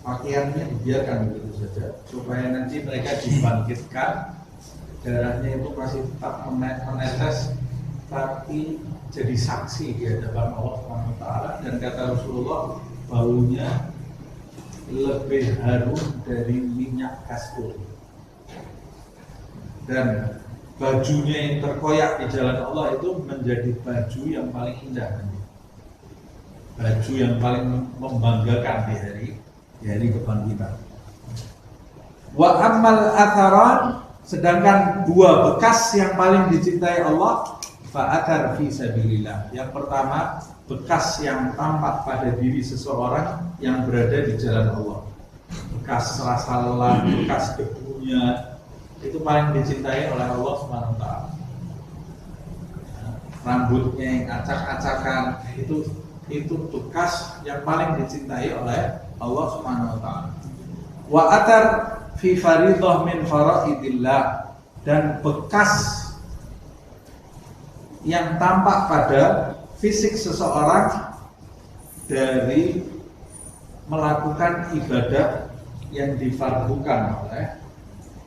Speaker 2: pakaiannya dibiarkan begitu saja, supaya nanti mereka dibangkitkan, darahnya itu masih tetap menetes, tapi jadi saksi di hadapan Allah SWT. Dan kata Rasulullah, baunya lebih harum dari minyak kasturi. Dan bajunya yang terkoyak di jalan Allah itu menjadi baju yang paling indah, baju yang paling membanggakan di hari kebangkitan. Wa ammal atharan, sedangkan dua bekas yang paling dicintai Allah, fa'athar fi sabilillah. Yang pertama, bekas yang tampak pada diri seseorang yang berada di jalan Allah, bekas rasa lelah, bekas debunya, itu paling dicintai oleh Allah SWT. Rambutnya yang acak-acakan, itu bekas yang paling dicintai oleh Allah SWT. Wa athar fi faridah min faraidillah, dan bekas yang tampak pada fisik seseorang dari melakukan ibadah yang difardukan oleh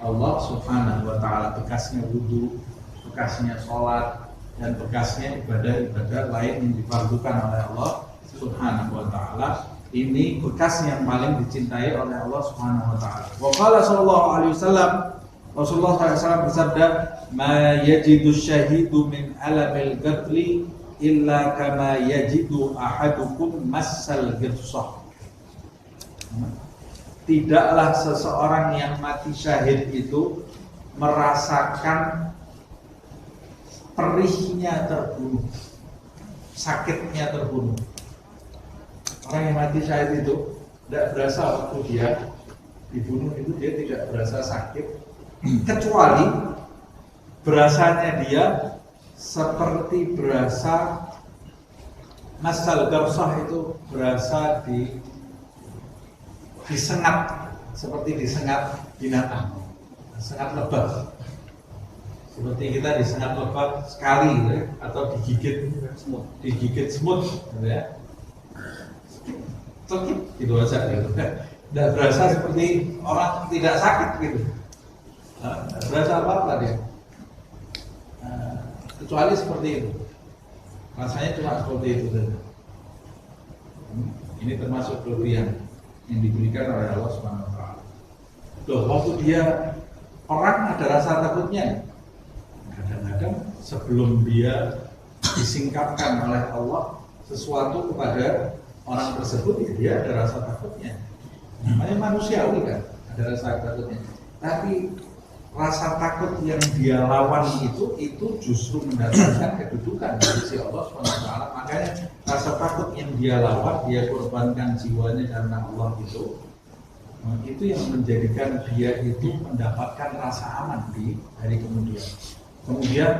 Speaker 2: Allah Subhanahu wa ta'ala, bekasnya wudu, bekasnya sholat, dan bekasnya ibadah-ibadah lain yang difardukan oleh Allah Subhanahu wa ta'ala. Ini bekas yang paling dicintai oleh Allah Subhanahu wa ta'ala. Wa qala sallallahu alaihi wasallam, Rasulullah SAW bersabda, "Ma yajidu syahidu min alamil qatli illa kama yajidu ahadukum massal girsah." Tidaklah seseorang yang mati syahid itu merasakan perihnya terbunuh, sakitnya terbunuh. Orang yang mati syahid itu tidak berasa waktu dia dibunuh itu, dia tidak berasa sakit, kecuali berasanya dia seperti berasa masal garsah, itu berasa disengat, seperti disengat binatang, sengat lebah, seperti kita disengat lebah sekali gitu ya, atau digigit semut gitu ya, cekit gitu aja gitu. Tidak berasa seperti orang tidak sakit gitu, tidak berasa apa-apa dia, kecuali seperti itu, rasanya cuma seperti itu saja. Ini termasuk kelebihan yang diberikan oleh Allah Subhanahu wa ta'ala. Loh, waktu dia perang ada rasa takutnya. Kadang-kadang sebelum dia disingkapkan oleh Allah sesuatu kepada orang tersebut, ya dia ada rasa takutnya. Namanya manusiawi kan, ada rasa takutnya. Tapi rasa takut yang dia lawan itu justru mendatangkan kedudukan di sisi Allah SWT. Makanya rasa takut yang dia lawan, dia korbankan jiwanya karena Allah itu yang menjadikan dia itu mendapatkan rasa aman di hari kemudian. Kemudian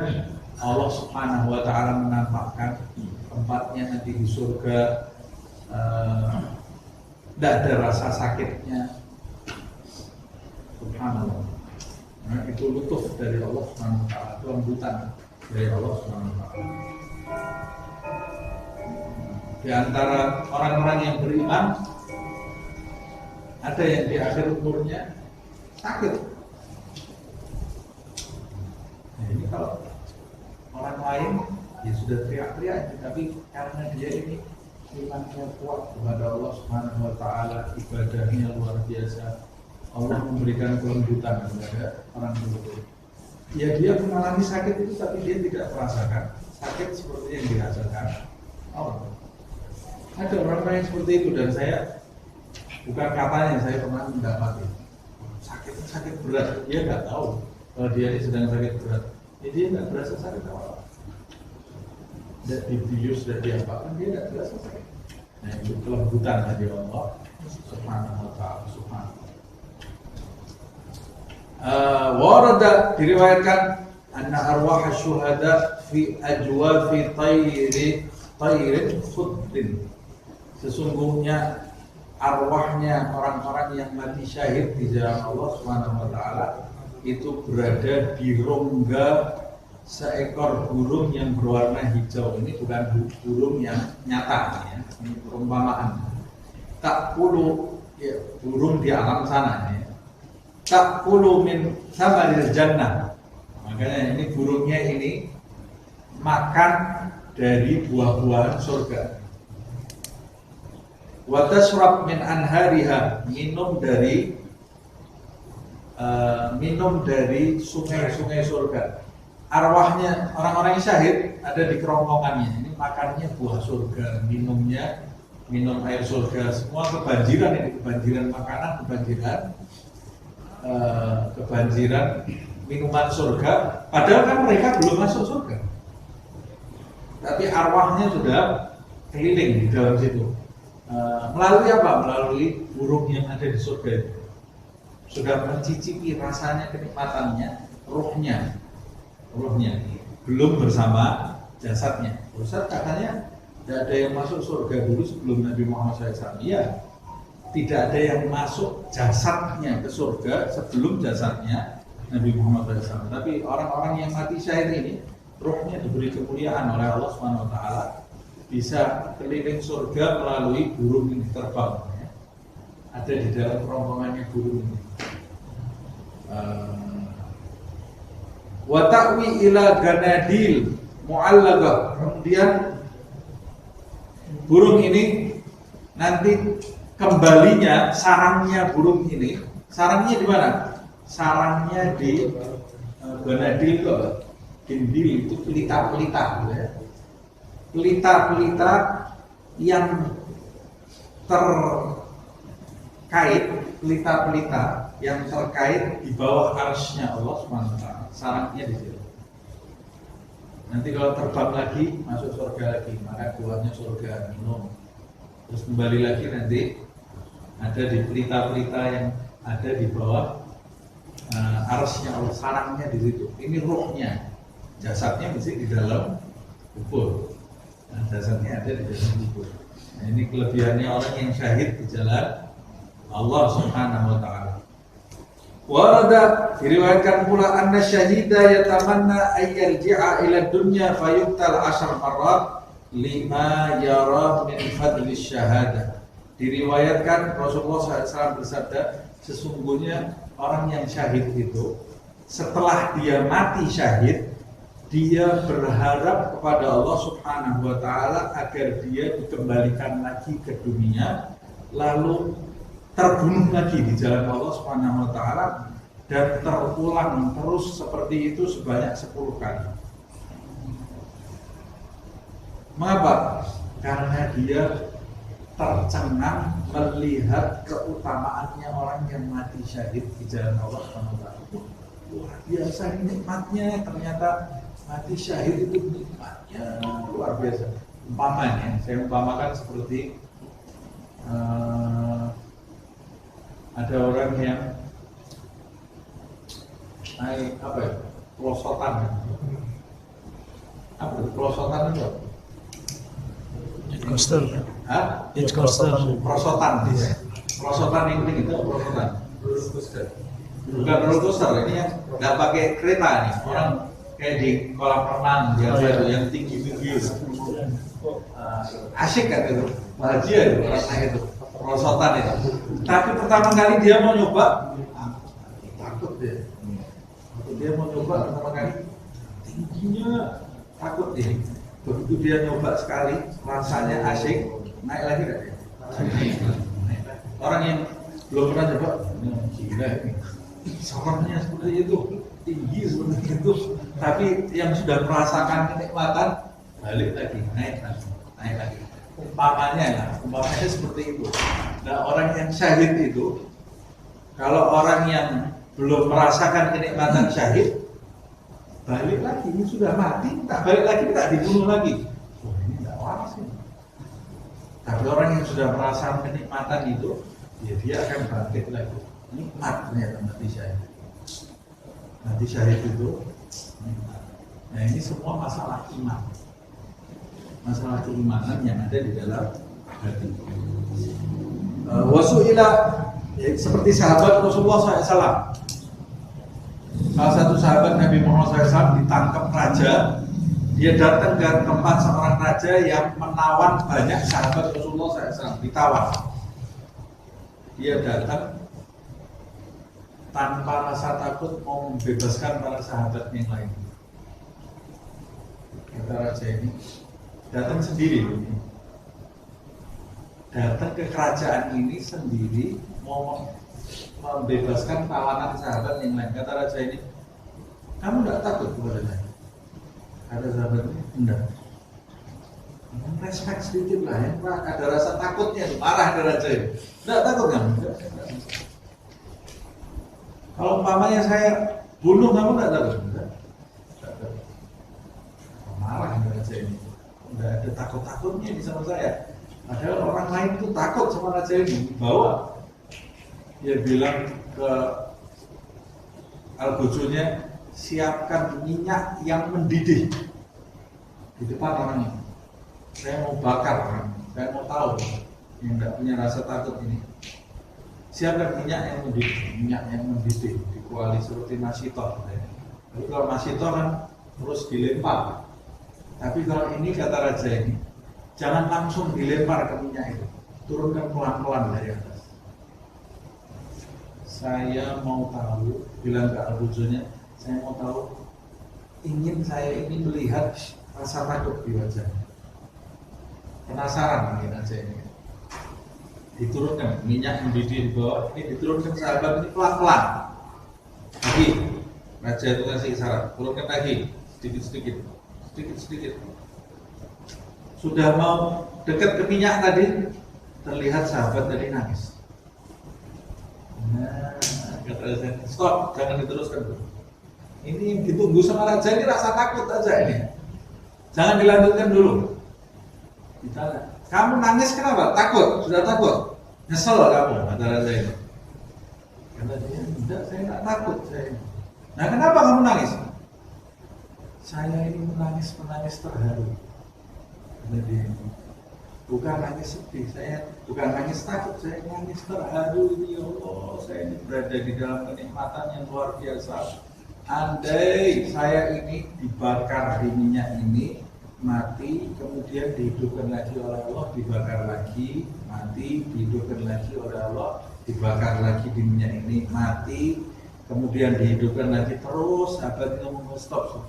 Speaker 2: Allah Subhanahu wa ta'ala menampakkan tempatnya nanti di surga, tidak ada rasa sakitnya. Subhanallah. Nah, itu lutuf dari Allah Subhanahu wa ta'ala, kelembutan dari Allah Subhanahu wa ta'ala. Di antara orang-orang yang beriman, ada yang di akhir umurnya sakit. Nah, ini kalau orang lain ya sudah teriak-teriak, tapi karena dia ini imannya kuat kepada Allah Subhanahu wa ta'ala, ibadahnya luar biasa, Allah memberikan kelembutan kepada orang tersebut. Ya, dia mengalami sakit itu, tapi dia tidak merasakan sakit seperti yang dirasakan Allah. Ada orang-orang yang seperti itu, dan saya bukan katanya, saya pernah mendapati sakit berat. Dia nggak tahu kalau dia ini sedang sakit berat. Jadi dia nggak berasa sakit apa-apa. Tidak dibius, tidak diapakan, dia nggak berasa sakit. Nah, itu kelembutan dari Allah Subhanahu wa ta'ala. Subhanahu. Warada, diriwayatkan, anna arwah syuhada fi ajwafi tayrin khudrin, sesungguhnya arwahnya orang-orang yang mati syahid di jalan Allah Subhanahu wa taala itu berada di rongga seekor burung yang berwarna hijau. Ini bukan burung yang nyata ya. Ini perumpamaan. Ta'kulu ya, burung di alam sana ya. Ta'kulu min samaril jannah. Makanya ini burungnya ini makan dari buah-buahan surga. Wa tashrab min anhariha, minum dari sungai-sungai surga. Arwahnya orang-orang yang syahid ada di kerongkongannya. Ini makannya buah surga, minum air surga. Semua kebanjiran ini, kebanjiran makanan, kebanjiran minuman surga. Padahal kan mereka belum masuk surga, tapi arwahnya sudah keliling di dalam situ. Melalui apa? Melalui burung yang ada di surga itu. Sudah mencicipi rasanya, kenikmatannya, ruhnya belum bersama jasadnya. Ustaz katanya tidak ada yang masuk surga dulu sebelum Nabi Muhammad SAW. Iya, tidak ada yang masuk jasadnya ke surga sebelum jasadnya Nabi Muhammad SAW. Tapi orang-orang yang mati syahid ini, ruhnya diberi kemuliaan oleh Allah Subhanahu Wa Taala, bisa keliling surga melalui burung ini terbang ya. Ada di dalam rombongannya burung ini. Wa ta'wi ila ganadil mu'allaqah. Kemudian burung ini nanti kembalinya, sarangnya burung ini, sarangnya di mana? Sarangnya di ganadil itu apa? Gindil itu pelita-pelita ya. Pelita-pelita yang terkait, pelita-pelita yang terkait di bawah arsy-Nya Allah Subhanahu wa taala. Sarangnya di situ. Nanti kalau terbang lagi masuk surga lagi, maka buahnya surga, minum. Terus kembali lagi nanti ada di pelita-pelita yang ada di bawah arsy-Nya Allah, sarangnya di situ. Ini ruhnya. Jasadnya mesti di dalam kubur. Nah, jasadnya ada di dalam kubur. Nah, ini kelebihannya orang yang syahid di jalan Allah Subhanahu wa taala. Warada diriwayatkan pula anna syahida yatamanna ay yarji'a ila dunya fayuqtal 10 marrat lima yara min fadli syahada. Diriwayatkan Rasulullah SAW bersabda, sesungguhnya orang yang syahid itu setelah dia mati syahid, dia berharap kepada Allah Subhanahu wa taala agar dia dikembalikan lagi ke dunia, lalu terbunuh lagi di jalan Allah Subhanahu wa taala dan terulang terus seperti itu sebanyak 10 kali. Mengapa? Karena dia tercengang melihat keutamaannya orang yang mati syahid di jalan Allah Subhanahu wa taala. Luar biasa nikmatnya, ternyata mati syahid itu nikmatnya luar biasa. Umpamanya, saya umpamakan seperti ada orang yang naik apa ya, pelosotan. Apa itu pelosotan itu?
Speaker 3: Coaster.
Speaker 2: Hah?
Speaker 3: Coaster.
Speaker 2: Perosotan. Perosotan yang penting itu perosotan. Bukan roller coaster, ini yang nggak pakai kereta nih, orang kayak di kolam renang biasa itu yang tinggi-tinggi itu. Asyik kan itu, bahagia itu orang naik itu, perosotan itu. Tapi pertama kali dia mau nyoba, takut dia. Dia mau nyoba pertama kali, tingginya takut dia. Begitu dia nyoba sekali, rasanya asyik, naik lagi kan dia. Orang yang belum pernah coba, gila ini. Sarangnya seperti itu, tinggi seperti itu, tapi yang sudah merasakan kenikmatan balik lagi, naik lagi. Umpamanya seperti itu. Nah, orang yang syahid itu, kalau orang yang belum merasakan kenikmatan syahid, balik lagi, ini sudah mati, tak balik lagi, tak dibunuh lagi. Oh, ini tidak waras ini. Tapi orang yang sudah merasakan kenikmatan itu, ya dia akan bangkit lagi. Nikmat ternyata mati syahid. Mati syahid itu nikmat. Nah, ini semua masalah iman, masalah keimanan yang ada di dalam hati. Wasu'ila seperti sahabat Rasulullah SAW. Salah satu sahabat Nabi Muhammad SAW ditangkap raja. Dia datang ke tempat seorang raja yang menawan banyak sahabat Rasulullah SAW, ditawan. Dia datang tanpa rasa takut mau membebaskan para sahabat yang lain. Kata raja ini datang sendiri, datang ke kerajaan ini sendiri mau membebaskan tawanan sahabat yang lain. Kata raja ini, kamu tidak takut kepada saya? Ada sahabatnya, enggak. Respect sedikit lah ya, ada rasa takutnya, marah ke raja ini. Enggak takut kamu? Kalau umpamanya saya bunuh kamu enggak takut? Enggak. Marah ke raja ini. Enggak ada takut-takutnya di sama saya. Padahal orang lain itu takut sama raja ini. Bawa dia bilang ke al-bojonya, siapkan minyak yang mendidih di depan orang ini. Saya mau bakar orang, saya mau tahu yang tidak punya rasa takut ini. Siapkan minyak yang mendidih dikuali seperti masito. Tapi kalau masito kan terus dilempar. Tapi kalau ini kata raja ini, jangan langsung dilempar ke minyak itu, turunkan pelan-pelan dari atas. Saya mau tahu, bilang ke al-bojonya, saya mau tahu, saya ingin melihat rasa takut di wajahnya. Penasaran mungkin aja ini. Diturunkan minyak mendidih di bawah, ini diturunkan sahabat ini pelan-pelan. Lagi, raja itu kasih isyarat, turunkan lagi, sedikit-sedikit. Sudah mau dekat ke minyak tadi, terlihat sahabat tadi nangis. Nah, kata raja, stop, jangan diteruskan dulu. Ini yang ditunggu sama raja ini rasa takut aja ini. Jangan dilanjutkan dulu. Ditanya, kamu nangis kenapa? Takut, sudah takut. Nyesel kamu, kata raja ini. Kata dia, enggak, saya tidak takut. Nah, kenapa kamu nangis? Saya ini menangis terharu. Kata dia, bukan nangis sedih, saya bukan nangis takut, saya nangis terharu ini. Ya Allah, saya ini berada di dalam kenikmatan yang luar biasa. Andai saya ini dibakar di minyak ini, mati, kemudian dihidupkan lagi oleh Allah, dibakar lagi, mati, dihidupkan lagi oleh Allah, dibakar lagi di minyak ini, mati, kemudian dihidupkan lagi terus. Sahabat ngomong stop.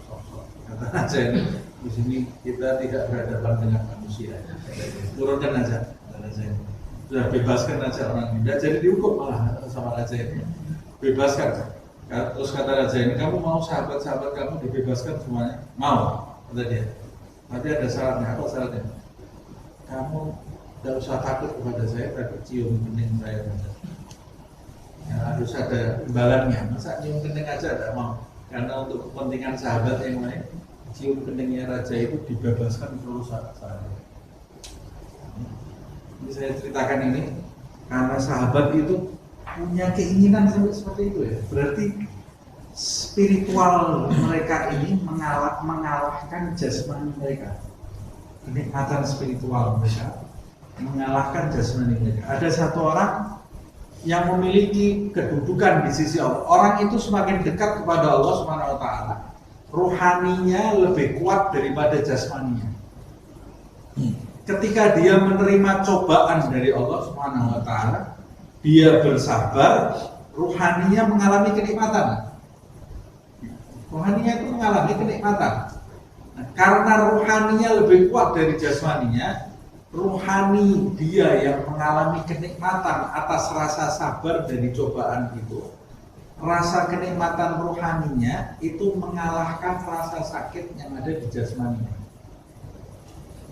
Speaker 2: Kata aja ini, di sini kita tidak berhadapan dengan manusia. Turunkan aja, kata raja ini. Sudah bebaskan aja orang ini. Tidak jadi dihukum malah sama raja ini. Bebaskan. Terus kata raja ini, kamu mau sahabat-sahabat kamu dibebaskan semuanya? Mau, kata dia. Nanti ada syaratnya, apa syaratnya? Kamu tidak usah takut kepada saya, tapi cium kening saya saja. Ya, harus ada imbalannya. Masa cium kening aja tidak mau? Karena untuk kepentingan sahabat yang lain, cium keningnya raja itu dibebaskan terus saja. Ini saya ceritakan ini karena sahabat itu punya keinginan seperti itu ya. Berarti spiritual mereka ini mengalahkan jasmani mereka. Kenikmatan spiritual mereka mengalahkan jasmani mereka. Ada satu orang yang memiliki kedudukan di sisi Allah. Orang itu semakin dekat kepada Allah Subhanahu wa taala, rohaninya lebih kuat daripada jasmaninya. Ketika dia menerima cobaan dari Allah Subhanahu wa taala, dia bersabar, rohaninya mengalami kenikmatan. Rohaninya itu mengalami kenikmatan. Nah, karena rohaninya lebih kuat dari jasmaninya, rohani dia yang mengalami kenikmatan atas rasa sabar dari cobaan itu, rasa kenikmatan rohaninya itu mengalahkan rasa sakit yang ada di jasmaninya,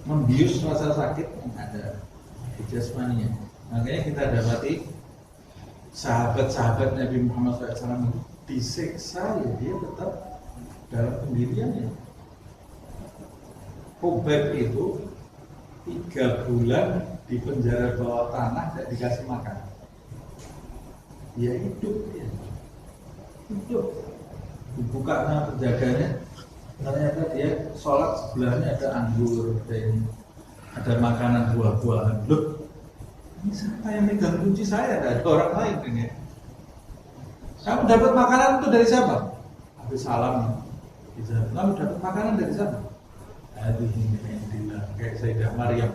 Speaker 2: membius rasa sakit yang ada di jasmaninya. Makanya kita dapati sahabat-sahabat Nabi Muhammad SAW disiksa, ya dia tetap dalam pendiriannya. Khubab itu 3 bulan di penjara bawah tanah, tidak dikasih makan. Dia hidup, dibuka sama penjaganya, ternyata dia sholat sebelahnya ada anggur, ada makanan buah-buahan. Loh, Ini siapa yang megang kunci saya? Tidak ada orang lain ini. Kamu dapat makanan itu dari siapa? Habis salam. Kamu dapat makanan dari siapa? Hadhihi min indillah. Kayak Sayyidah Maryam.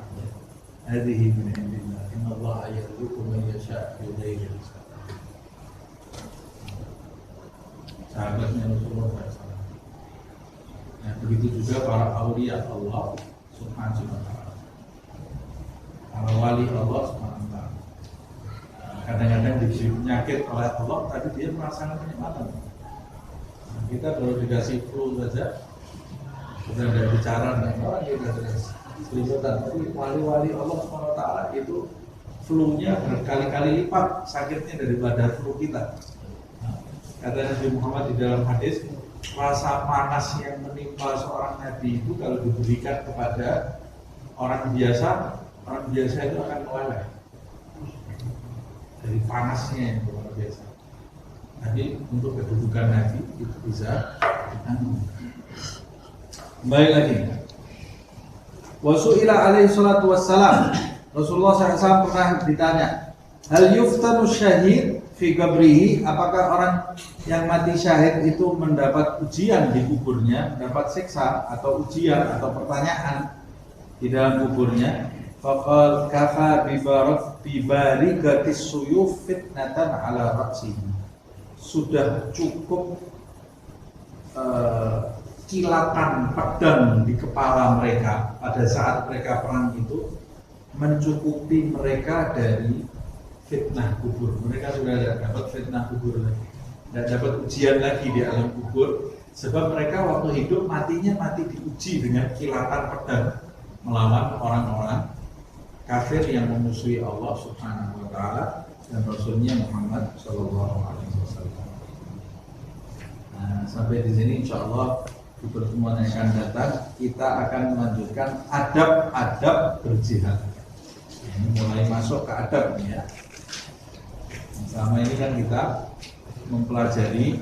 Speaker 2: Hadhihi min indillah. Innallaha yarzuqu man yasha' bi ghairi hisab. Sahabatnya Rasulullah SAW. Nah, begitu juga para auliya Allah Subhanahu wa ta'ala. Para wali Allah Subhanahu wa ta'ala. Kadang-kadang diberi penyakit oleh Allah, tapi dia merasakan kenikmatan. Nah, kita baru dikasih flu saja, sudah ada bicara dengan orang yang sudah selimutan. Tapi wali-wali Allah Subhanahu wa ta'ala itu flu-nya berkali-kali lipat sakitnya daripada flu kita. Kata Nabi Muhammad di dalam hadis, rasa panas yang menimpa seorang nabi itu kalau diberikan kepada orang biasa itu akan meleleh dari panasnya yang luar biasa. Tapi untuk kedudukan nabi itu bisa ditanggung. Kembali lagi. Wasu'ila alaihi salatu wassalam, Rasulullah SAW pernah ditanya, hal yuftanu syahid fi qabrihi, apakah orang yang mati syahid itu mendapat ujian di kuburnya, mendapat siksa atau ujian atau pertanyaan di dalam kuburnya? Faqal kafa bi barikatis suyuf fitnatan ala ra'sihi. Sudah cukup kilatan pedang di kepala mereka pada saat mereka perang itu mencukupi mereka dari fitnah kubur. Mereka sudah tidak dapat fitnah kubur lagi, tidak dapat ujian lagi di alam kubur, sebab mereka waktu hidup matinya mati diuji dengan kilatan pedang melawan orang-orang kafir yang memusuhi Allah Subhanahu wa ta'ala dan Rasulnya Muhammad Sallallahu Alaihi Wasallam. Nah, sampai di sini insya Allah di pertemuan yang akan datang kita akan melanjutkan adab-adab berjihad. Ini mulai masuk ke adab ya. Selama ini kan kita mempelajari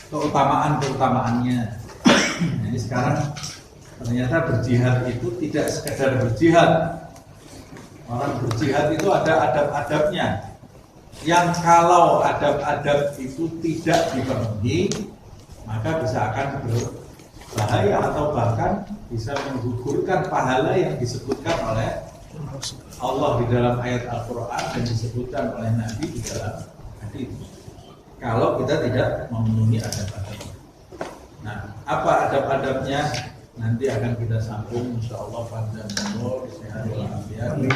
Speaker 2: keutamaan-keutamaannya. Nah, ini sekarang ternyata berjihad itu tidak sekedar berjihad. Orang berjihad itu ada adab-adabnya. Yang kalau adab-adab itu tidak dipenuhi, maka bisa akan berbahaya atau bahkan bisa menggugurkan pahala yang disebutkan oleh Allah di dalam ayat Al-Quran dan disebutkan oleh Nabi di dalam hadis. Kalau kita tidak memenuhi adab-adab. Nah, apa adab-adabnya? Nanti akan kita sambung insyaallah pada nomor sehat walafiat di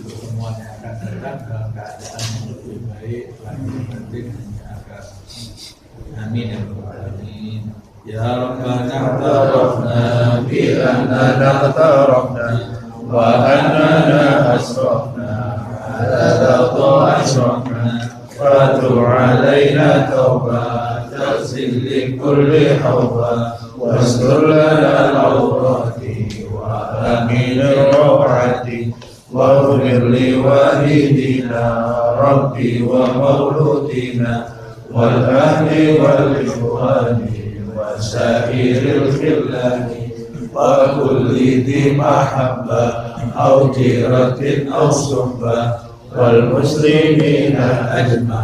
Speaker 2: pertemuan yang akan datang dalam keadaan yang lebih baik lagi penting hingga akan. Amin ya rabbal alamin. Ya Rabbana tarafna bi annana tarafna wa annana asrafna ala dha asrafna wa tu alaina tauba taghsil li kulli hawba واستر لنا العورات وآمن الروعة واغفر لوالدينا ربي ومولودنا والأهل والإخوان وسائر الخلان وكل ذي محبة أو جيرة أو صحبة والمسلمين أجمع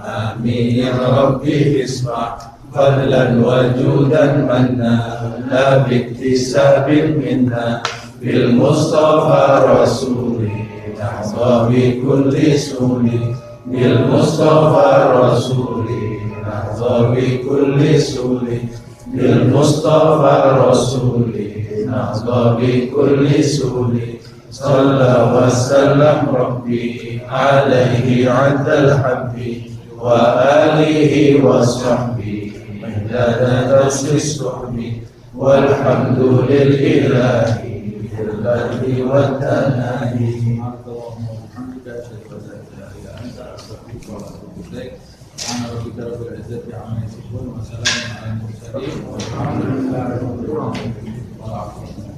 Speaker 2: آمين يا ربي اسمع فضلا وجودا منا لا باكتساب منا بالمصطفى رسولي نحظى بكل سولي بالمصطفى رسولي نحظى بكل سولي بالمصطفى رسولي نحظى بكل سولي صلى وسلم ربي عليه عد الحب وآله وصحبه مداد الصحب والحمد لله في البر والتنادي. اللهم وبحمدك اشهد ان لا اله الا انت استغفرك واتوب اليك. سبحان ربك رب العزه عما يصفون وسلام على المرسلين والحمد لله رب العالمين.